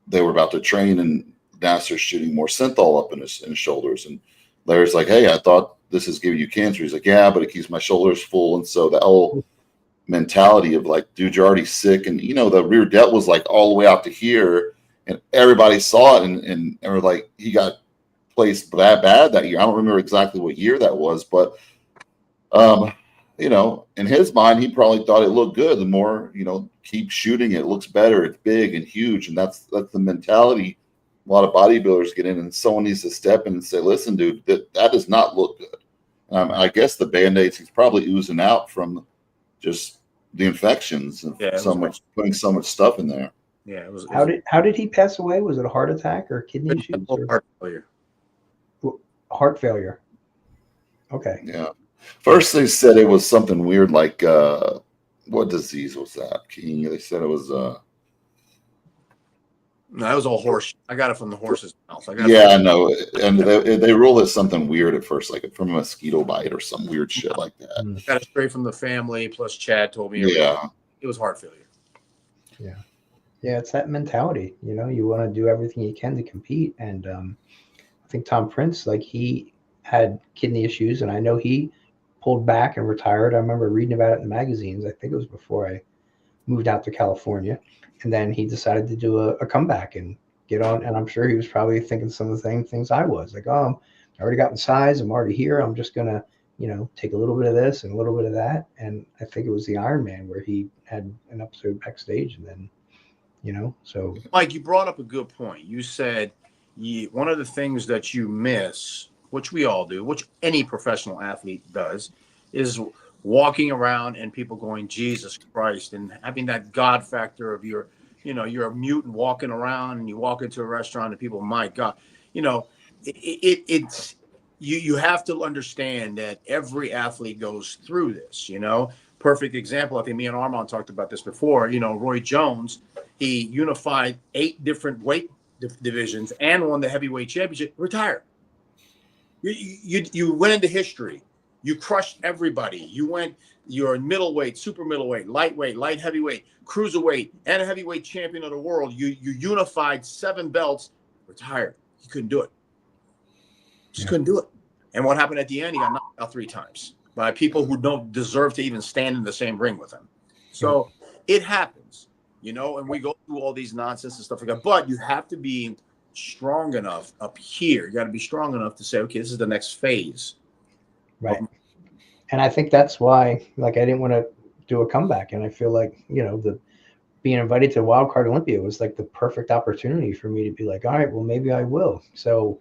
they were about to train, and Nasser's shooting more synthol up in his shoulders. And Larry's like, hey, I thought this is giving you cancer. He's like, yeah, but it keeps my shoulders full. And so the whole mentality of like, dude, you're already sick. And, you know, the rear delt was like all the way out to here, and everybody saw it. And were like, he got placed that bad that year. I don't remember exactly what year that was, but in his mind, he probably thought it looked good. The more, keep shooting it, looks better. It's big and huge. And that's the mentality a lot of bodybuilders get in, and someone needs to step in and say, listen, dude, that does not look good. I guess the Band-Aids, he's probably oozing out from just the infections and putting so much stuff in there. Yeah. How did he pass away? Was it a heart attack or kidney issues? Heart failure. Heart failure. Okay. Yeah. First, they said it was something weird, like what disease was that, King? They said it was. No, that was all horse. I got it from the horse's mouth. I know. And they ruled it something weird at first, like from a mosquito bite or some weird shit like that. Got it straight from the family. Plus, Chad told me. Yeah. It was heart failure. Yeah. Yeah, it's that mentality. You want to do everything you can to compete. And I think Tom Prince, he had kidney issues, and I know he pulled back and retired. I remember reading about it in magazines. I think it was before I moved out to California. And then he decided to do a comeback and get on. And I'm sure he was probably thinking some of the same things I was. Like, I already got in size. I'm already here. I'm just going to, take a little bit of this and a little bit of that. And I think it was the Iron Man where he had an episode backstage. And then, so. Mike, you brought up a good point. You said one of the things that you miss, which we all do, which any professional athlete does, is walking around and people going, Jesus Christ, and having that God factor of you're a mutant walking around, and you walk into a restaurant and people, my God, it's you have to understand that every athlete goes through this, Perfect example. I think me and Armon talked about this before. Roy Jones, he unified 8 different weight divisions and won the heavyweight championship, retired. You went into history. You crushed everybody. You're middleweight, super middleweight, lightweight, light heavyweight, cruiserweight, and a heavyweight champion of the world. You unified 7 belts, retired. You couldn't do it. Couldn't do it. And what happened at the end? He got knocked out 3 times by people who don't deserve to even stand in the same ring with him. So it happens, and we go through all these nonsense and stuff like that. But you have to be strong enough up here. You got to be strong enough to say, okay, this is the next phase. Right. And I think that's why, I didn't want to do a comeback. And I feel like, the being invited to Wildcard Olympia was the perfect opportunity for me to be like, all right, well, maybe I will. So,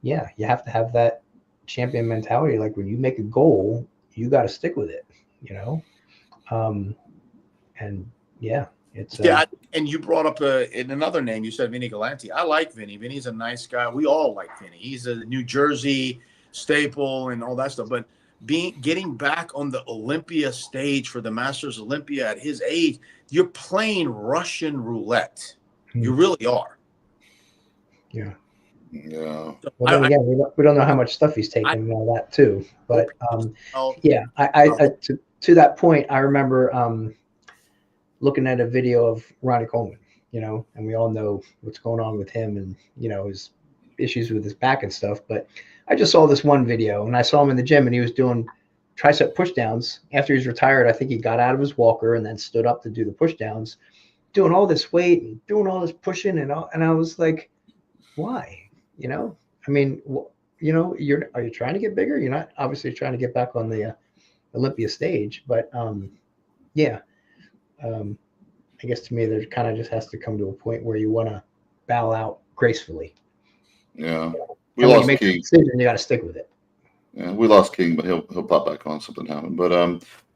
yeah, you have to have that champion mentality. Like, when you make a goal, you got to stick with it, and yeah, it's and you brought up in another name. You said Vinny Galanti. I like Vinny. Vinny's a nice guy. We all like Vinny. He's a New Jersey staple and all that stuff. But getting back on the Olympia stage for the Masters Olympia at his age, you're playing Russian roulette. You really are. Yeah. Yeah. Well, then again, we don't know how much stuff he's taking and all that too. But yeah, to that point, I remember looking at a video of Ronnie Coleman, and we all know what's going on with him and his issues with his back and stuff. But I just saw this one video, and I saw him in the gym, and he was doing tricep pushdowns. After he's retired, I think he got out of his walker and then stood up to do the pushdowns, doing all this weight and doing all this pushing, and I was like, why? I mean, are you trying to get bigger? You're not obviously trying to get back on the Olympia stage, but yeah, I guess to me, there kind of just has to come to a point where you want to bow out gracefully. Yeah. We lost King. Decision, you got to stick with it. Yeah, we lost King, but he'll pop back on. Something happened, but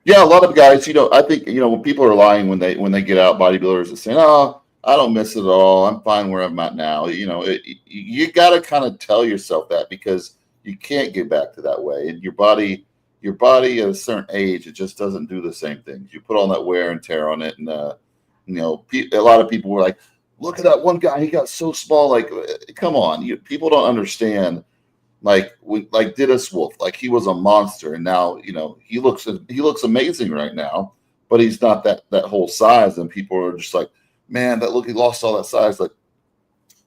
yeah, a lot of guys, I think when people are lying when they get out, bodybuilders are saying, "Oh, I don't miss it at all. I'm fine where I'm at now." You got to kind of tell yourself that, because you can't get back to that way. And your body at a certain age, it just doesn't do the same things. You put all that wear and tear on it, and a lot of people were like, "Look at that one guy. He got so small." Like, come on, people don't understand. Like Dennis Wolf, like he was a monster, and now he looks amazing right now, but he's not that whole size, and people are just like, man, he lost all that size. Like,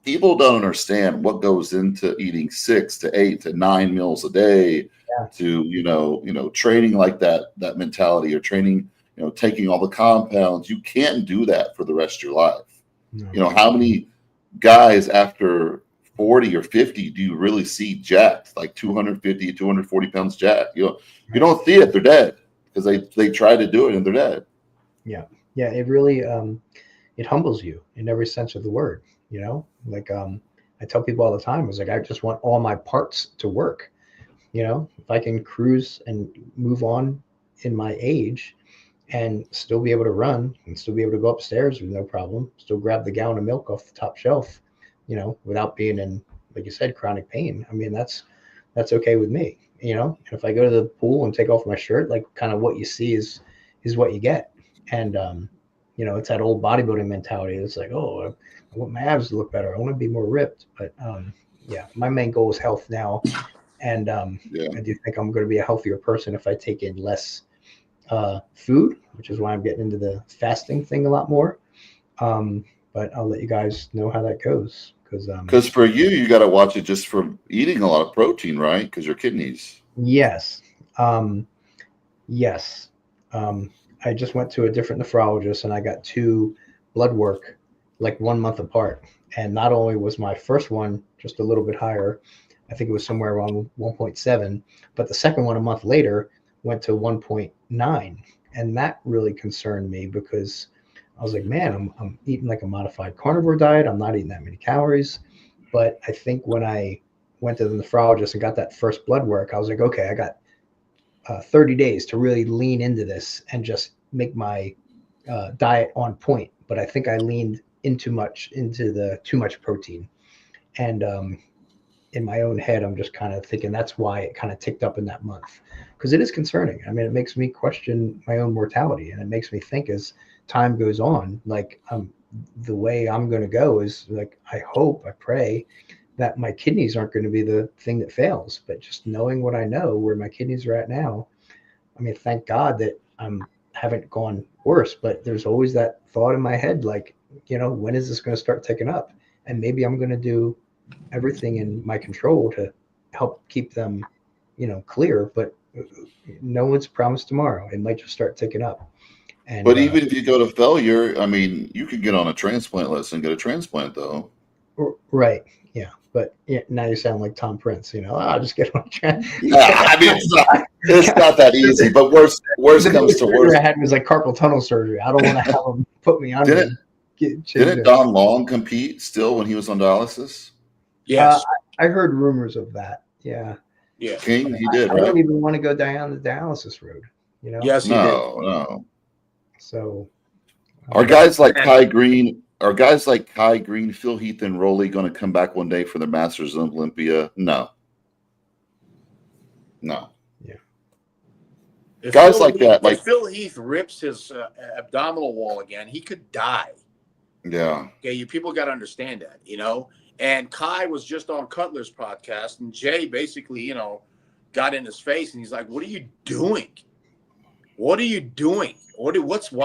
people don't understand what goes into eating 6 to 8 to 9 meals a day, to training like that mentality, or training, taking all the compounds. You can't do that for the rest of your life. No. How many guys after 40 or 50 do you really see jacked, like 250, 240 pounds jacked? You don't see it, they're dead. because they try to do it and they're dead. Yeah. It really it humbles you in every sense of the word. You know, like I tell people all the time, it's like I just want all my parts to work. You know, if I can cruise and move on in my age and still be able to run and still be able to go upstairs with no problem, still grab the gallon of milk off the top shelf, you know, without being in, like you said, chronic pain. I mean, that's okay with me, you know. And if I go to the pool and take off my shirt, like kind of what you see is what you get. And you know, it's that old bodybuilding mentality. It's like, oh, I want my abs to look better. I want to be more ripped. But yeah, my main goal is health now. And I do think I'm going to be a healthier person if I take in less food, which is why I'm getting into the fasting thing a lot more. But I'll let you guys know how that goes. Because for you got to watch it just for eating a lot of protein, right? Because your kidneys. Yes. Yes. I just went to a different nephrologist and I got 2 blood work like 1 month apart. And not only was my first one just a little bit higher, I think it was somewhere around 1.7, but the second one a month later went to 1.9. And that really concerned me because I was like, man, I'm eating like a modified carnivore diet. I'm not eating that many calories. But I think when I went to the nephrologist and got that first blood work, I was like, okay, I got 30 days to really lean into this and just make my diet on point. But I think I leaned in too much into the too much protein. And in my own head, I'm just kind of thinking that's why it kind of ticked up in that month, because it is concerning. I mean, it makes me question my own mortality, and it makes me think as time goes on, like the way I'm going to go is like, I hope, I pray that my kidneys aren't going to be the thing that fails, but just knowing what I know, where my kidneys are at now, I mean, thank God that haven't gone worse, but there's always that thought in my head, like, you know, when is this going to start ticking up? And maybe I'm going to do everything in my control to help keep them, you know, clear, but no one's promised tomorrow. It might just start ticking up. And But even if you go to failure, I mean, you could get on a transplant list and get a transplant, though. Right. Yeah. But yeah, now you sound like Tom Prince, you know, I'll just get on a I mean, it's not that easy, but worse comes to worse. I had was like carpal tunnel surgery. I don't want to have them put me under. Didn't Don Long compete still when he was on dialysis? Yes. I heard rumors of that. Yeah. Yeah. King, he did, I right? don't even want to go down the dialysis road, you know? Yes, he did. No. So Are guys like Kai Green, Phil Heath, and Rolly going to come back one day for the Masters of Olympia? No. Yeah. If Guys like that, like if Phil Heath rips his abdominal wall again, he could die. Yeah. Okay, you people got to understand that, you know. And Kai was just on Cutler's podcast, and Jay basically, you know, got in his face, and he's like, "What are you doing? What are you doing? Why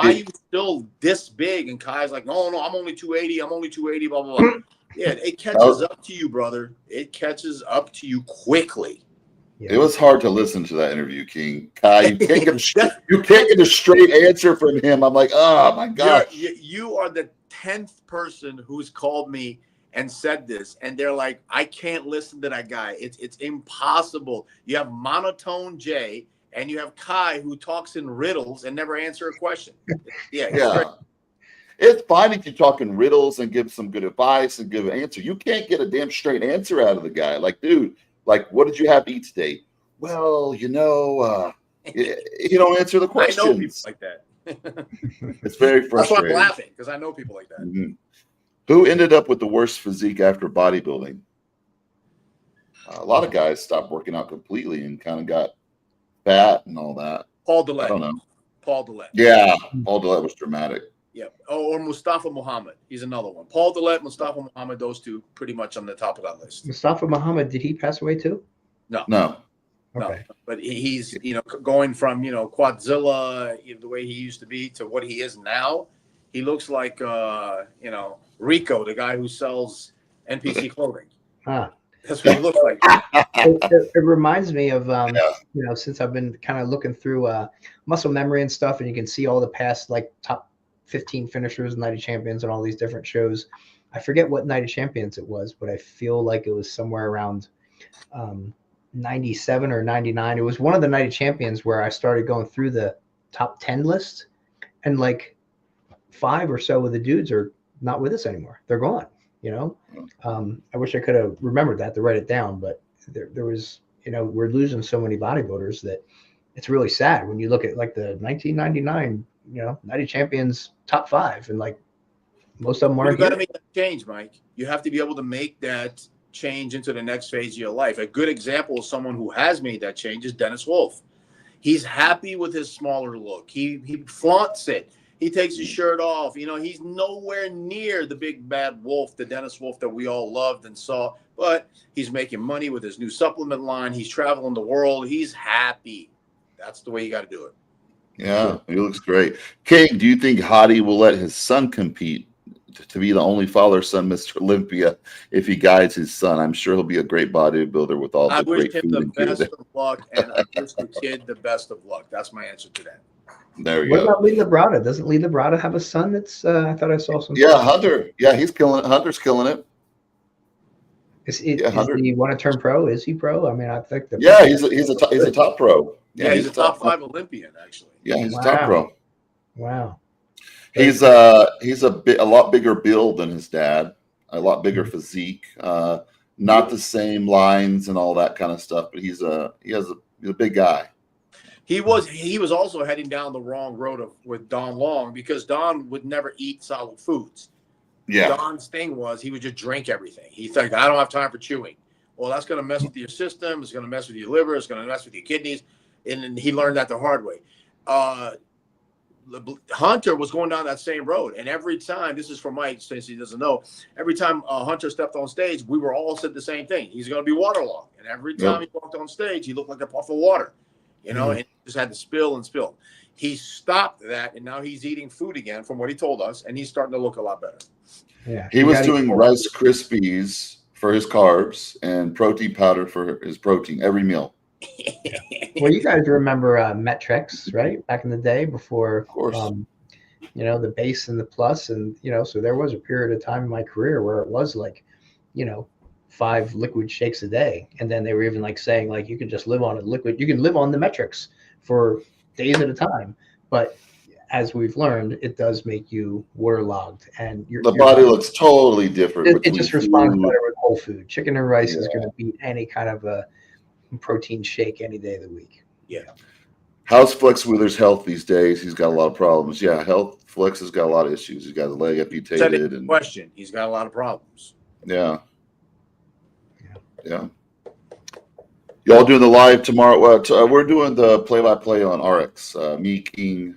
are you still this big?" And Kai's like, "No, I'm only 280. I'm only 280. Blah blah blah." Yeah, it catches up to you, brother. It catches up to you quickly. Yeah. It was hard to listen to that interview, King. Kai, you can't get a straight answer from him. I'm like, oh my gosh. You are the 10th person who's called me and said this, and they're like, I can't listen to that guy. It's impossible. You have monotone Jay, and you have Kai who talks in riddles and never answer a question. Yeah. It's fine if you talk in riddles and give some good advice and give an answer. You can't get a damn straight answer out of the guy. Like, dude, like, what did you have to eat today? Well, you know, you don't answer the questions. I know people like that. It's very frustrating. That's why I'm laughing, because I know people like that. Mm-hmm. Who ended up with the worst physique after bodybuilding? A lot of guys stopped working out completely and kind of got fat and all that. Paul Dillette. I don't know. Paul Dillette. Yeah, Paul Dillette was dramatic. Yeah. Oh, or Mustafa Muhammad. He's another one. Paul Dillette, Mustafa Muhammad, those two pretty much on the top of that list. Mustafa Muhammad, did he pass away too? No. Okay. No. But he's, you know, going from, you know, Quadzilla, the way he used to be, to what he is now. He looks like, you know, Rico, the guy who sells NPC clothing. That's what he looks like. It reminds me of, you know, since I've been kind of looking through muscle memory and stuff, and you can see all the past, like, top 15 finishers, Night of Champions, and all these different shows. I forget what Night of Champions it was, but I feel like it was somewhere around 97 or 99. It was one of the Night of Champions where I started going through the top 10 list, and like 5 or so of the dudes are not with us anymore. They're gone, you know? I wish I could have remembered that to write it down, but there was, you know, we're losing so many bodybuilders that it's really sad when you look at like the 1999, you know, Night of Champions top 5, and like most of them aren't. You got to make that change, Mike. You have to be able to make that change into the next phase of your life. A good example of someone who has made that change is Dennis Wolf. He's happy with his smaller look. He flaunts it. He takes his shirt off. You know, he's nowhere near the big bad wolf, the Dennis Wolf that we all loved and saw, but he's making money with his new supplement line. He's traveling the world. He's happy. That's the way you got to do it. Yeah, he looks great. King, do you think Hottie will let his son compete to be the only father-son Mr. Olympia if he guides his son? I'm sure he'll be a great bodybuilder with all the great food. I wish him the best of luck, and I wish the kid the best of luck. That's my answer to that. There we What go. about Lee Labrada? Doesn't Lee Labrada have a son that's, I thought I saw some. Yeah, Hunter. Yeah, he's killing it. Hunter's killing it. Is he want to turn pro? Is he pro? I mean, I think yeah, he's a top pro. Yeah, he's a top 5 Olympian, actually. Yeah, he's a top pro. Wow. He's a lot bigger build than his dad, a lot bigger physique, not the same lines and all that kind of stuff, but he's a big guy. He was also heading down the wrong road with Don Long, because Don would never eat solid foods. Yeah. Don's thing was he would just drink everything. He's like, I don't have time for chewing. Well, that's going to mess with your system. It's going to mess with your liver. It's going to mess with your kidneys. And he learned that the hard way. Hunter was going down that same road. And every time, this is for Mike, since he doesn't know, every time Hunter stepped on stage, we were all said the same thing. He's going to be waterlogged. And every time he walked on stage, he looked like a puff of water, you know, and he just had to spill and spill. He stopped that, and now he's eating food again, from what he told us, and he's starting to look a lot better. Yeah, he was doing Rice Krispies for his carbs and protein powder for his protein every meal. Well, you guys remember Metrics, right? Back in the day before, of course. You know, the base and the plus, and you know, so there was a period of time in my career where it was like, you know, 5 liquid shakes a day, and then they were even like saying like you could just live on a liquid, you can live on the Metrics for days at a time, but as we've learned, it does make you waterlogged, and your body looks totally different. It just responds better with whole food. Chicken and rice is going to beat any kind of a protein shake any day of the week. Yeah. How's Flex Wheeler's health these days? He's got a lot of problems. Yeah, Flex has got a lot of issues. He's got his leg amputated. And question. He's got a lot of problems. Yeah. Y'all doing the live tomorrow? We're doing the play-by-play on RX. Me, King,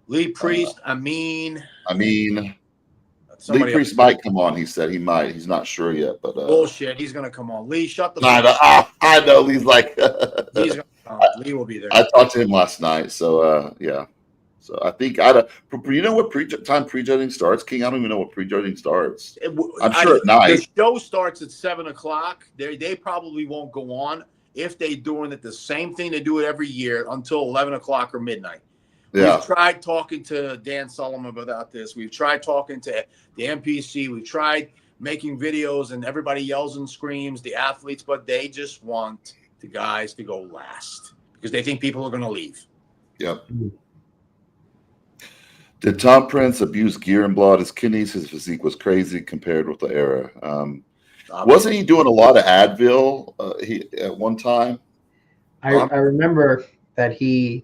Lee Priest, Lee Priest might come on. He said he might. He's not sure yet, but bullshit. He's gonna come on. Lee, shut the. I know. Lee's like. He's gonna come on. Lee will be there. I talked to him last night, so yeah. So I think you know what time prejudging starts, King? I don't even know what prejudging starts. I'm sure at night. The show starts at 7:00. They probably won't go on if they're doing it the same thing they do it every year until 11:00 or midnight. Yeah. We've tried talking to Dan Sullivan about this. We've tried talking to the NPC. We've tried making videos, and everybody yells and screams, the athletes, but they just want the guys to go last because they think people are going to leave. Yep. Did Tom Prince abuse gear and blow out his kidneys? His physique was crazy compared with the era. Wasn't he doing a lot of Advil at one time? I remember that he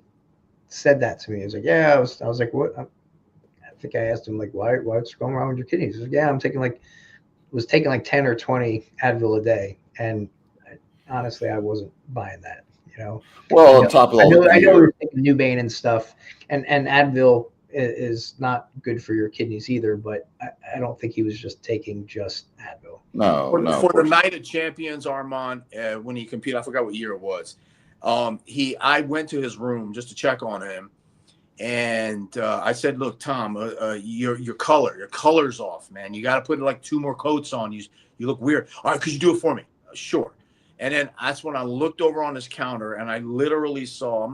said that to me. He was like, yeah, I was like, what? I think I asked him like, what's going wrong with your kidneys? He was like, yeah, was taking like 10 or 20 Advil a day. And honestly, I wasn't buying that, you know? Well, on top of all I know we were taking Nubain and stuff, and Advil is not good for your kidneys either, but I don't think he was just taking just Advil. No. For the Night of Champions, Armon, when he competed, I forgot what year it was. I went to his room just to check on him, and I said, "Look, Tom, your color's off, man. You got to put like 2 more coats on. You look weird. All right, could you do it for me? Sure." And then that's when I looked over on his counter, and I literally saw.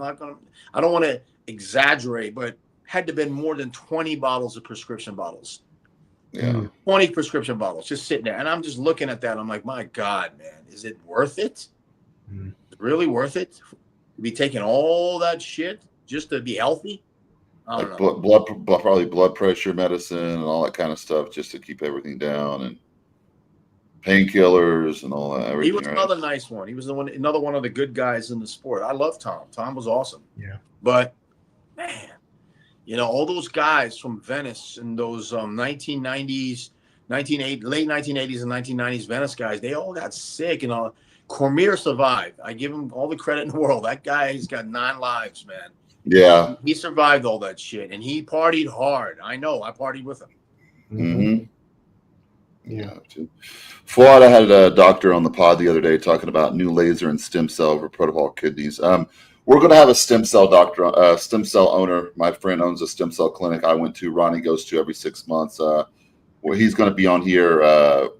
I don't want to exaggerate, but had to have been more than 20 bottles of prescription bottles. Yeah. 20 prescription bottles just sitting there. And I'm just looking at that. I'm like, my God, man, is it worth it? Really worth it? Be taking all that shit just to be healthy? I don't know. Probably blood pressure medicine and all that kind of stuff just to keep everything down, and painkillers and all that. He was another nice one. He was another one of the good guys in the sport. I love Tom. Tom was awesome. Yeah. But man, all those guys from Venice and those 1990s, late 1980s and 1990s Venice guys, they all got sick and all. Cormier survived. I give him all the credit in the world. That guy's got 9 lives, man. Yeah. He survived all that shit, and he partied hard. I know. I partied with him. Mm-hmm. Yeah. Fuad, I had a doctor on the pod the other day talking about new laser and stem cell for protocol kidneys. We're going to have a stem cell doctor, stem cell owner. My friend owns a stem cell clinic I went to. Ronnie goes to every 6 months. Where he's going to be on here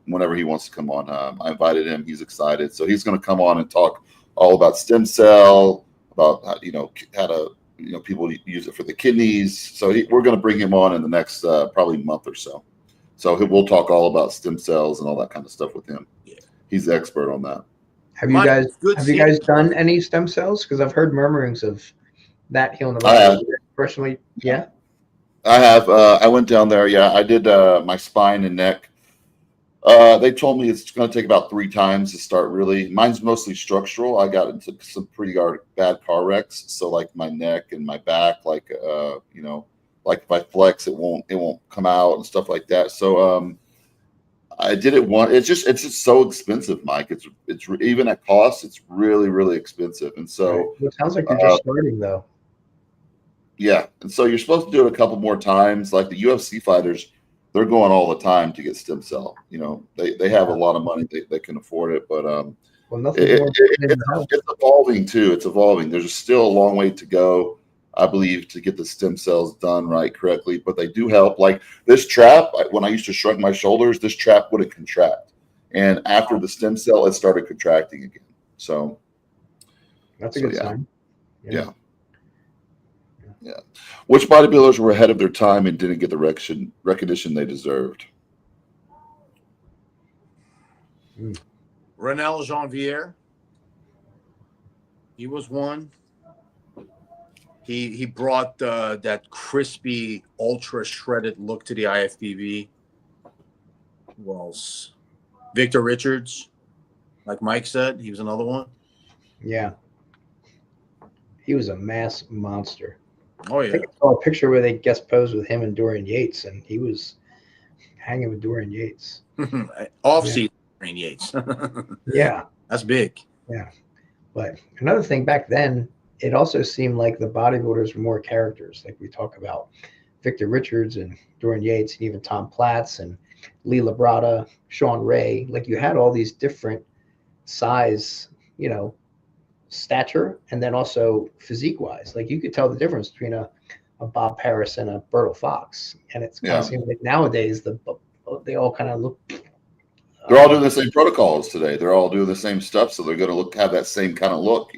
whenever he wants to come on. I invited him. He's excited. So he's going to come on and talk all about stem cell, about how to people use it for the kidneys. So we're going to bring him on in the next probably month or so. So we'll talk all about stem cells and all that kind of stuff with him. Yeah. He's the expert on that. Have you guys done any stem cells? Because I've heard murmurings of that healing the body. Personally, yeah. I have. I went down there. Yeah, I did my spine and neck. They told me it's going to take about 3 times to start. Really, mine's mostly structural. I got into some pretty bad car wrecks, so like my neck and my back, like if I flex, it won't come out and stuff like that. So I did it once. It's just so expensive, Mike. It's even at cost, it's really, really expensive. And so right. It sounds like you're just starting though. Yeah, and so you're supposed to do it a couple more times. Like the UFC fighters, they're going all the time to get stem cell. They have a lot of money, they can afford it. But it's evolving too. It's evolving. There's still a long way to go, I believe, to get the stem cells done correctly. But they do help. Like this trap, when I used to shrug my shoulders, this trap wouldn't contract, and after the stem cell, it started contracting again. So that's a good sign. Yeah. Yeah. Which bodybuilders were ahead of their time and didn't get the recognition they deserved? Renel Janvier. He was one. He brought that crispy, ultra shredded look to the IFBB. Who else? Victor Richards. Like Mike said, he was another one. Yeah. He was a mass monster. Oh, yeah. I think I saw a picture where they guest posed with him and Dorian Yates, and he was hanging with Dorian Yates. Off-season Dorian Yates. Yeah. That's big. Yeah. But another thing back then, it also seemed like the bodybuilders were more characters. Like we talk about Victor Richards and Dorian Yates and even Tom Platz and Lee Labrada, Sean Ray. Like you had all these different size, stature, and then also physique wise, like you could tell the difference between a Bob Paris and a Bertil Fox. And it's kind of seems like nowadays they all kind of look. They're all doing the same protocols today. They're all doing the same stuff, so they're going to have that same kind of look.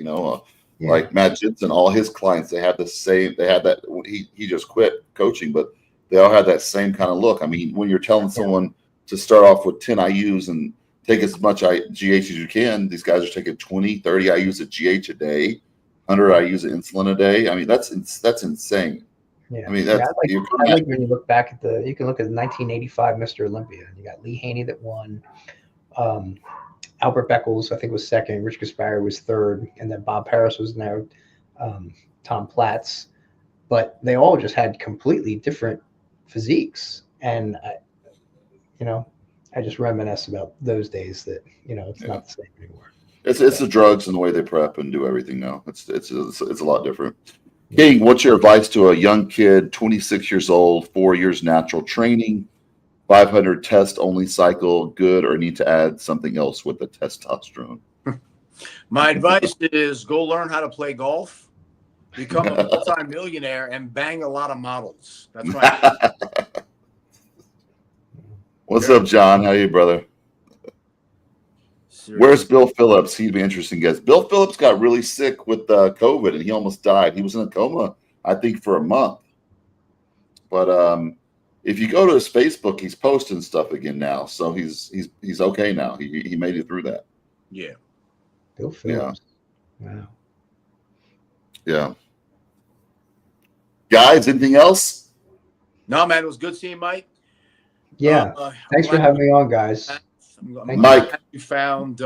Like Matt Jensen, all his clients, they had the same. They had that. He just quit coaching, but they all had that same kind of look. I mean, when you're telling someone to start off with 10 IUs and take as much GH as you can, these guys are taking 20, 30 IUs of GH a day, 100 IUs of insulin a day. I mean, that's insane. Yeah. I mean, that's, I like when you look back at you can look at 1985 Mr. Olympia. You got Lee Haney that won. Albert Beckles, I think, was second. Rich Gaspari was third. And then Bob Paris was there. Tom Platz. But they all just had completely different physiques. And, I just reminisce about those days that, it's not the same anymore. It's the drugs and the way they prep and do everything now. It's a lot different. King, what's your advice to a young kid, 26 years old, 4 years natural training, 500 test only cycle, good, or need to add something else with the testosterone? My advice is go learn how to play golf, become a multi-millionaire, and bang a lot of models. That's right. What's up, John? How are you, brother? Seriously. Where's Bill Phillips? He'd be an interesting guest. Bill Phillips got really sick with COVID, and he almost died. He was in a coma, I think, for a month. But if you go to his Facebook, he's posting stuff again now. So he's okay now. He made it through that. Yeah. Bill Phillips. Wow. Yeah. Guys, anything else? No, man, it was good seeing Mike. Yeah. Thanks for having me on, guys. I'm Mike, glad you found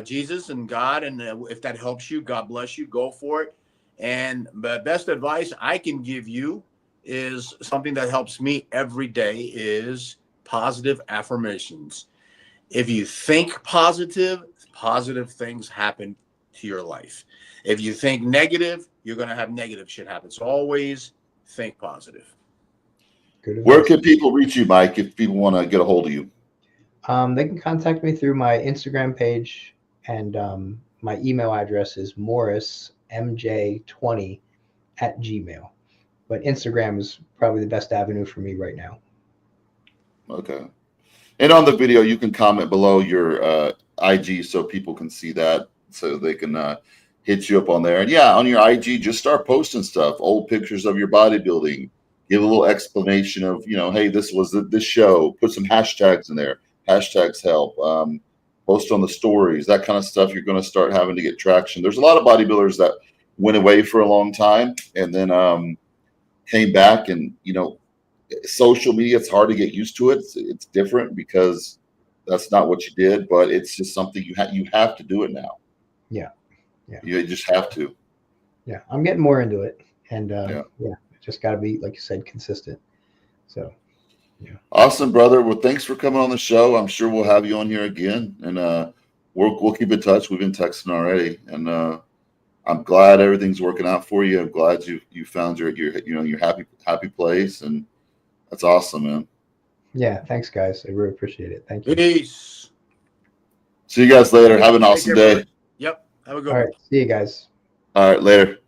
Jesus and God, and if that helps you, God bless you. Go for it. And the best advice I can give you is something that helps me every day is positive affirmations. If you think positive, positive things happen to your life. If you think negative, you're going to have negative shit happen. So always think positive. Good advice. Where can people reach you, Mike, if people want to get a hold of you? They can contact me through my Instagram page, and my email address is morrismj20@gmail. But Instagram is probably the best avenue for me right now. Okay. And on the video, you can comment below your IG so people can see that, so they can hit you up on there. And yeah, on your IG, just start posting stuff, old pictures of your bodybuilding. Give a little explanation of, hey, this was this show. Put some hashtags in there. Hashtags help. Post on the stories, that kind of stuff. You're going to start having to get traction. There's a lot of bodybuilders that went away for a long time and then came back, and social media, it's hard to get used to it. It's different because that's not what you did, but it's just something you have to do it now. Yeah. You just have to. Yeah, I'm getting more into it, and just got to be, like you said, consistent. So yeah. Awesome, brother. Well, thanks for coming on the show. I'm sure we'll have you on here again, and we'll keep in touch. We've been texting already, and I'm glad everything's working out for you. I'm glad you found your happy place, and that's awesome, man. Yeah, thanks, guys. I really appreciate it. Thank you. Peace. See you guys later. Have an awesome day. Yep. Have a good All one. right. See you guys. All right, later.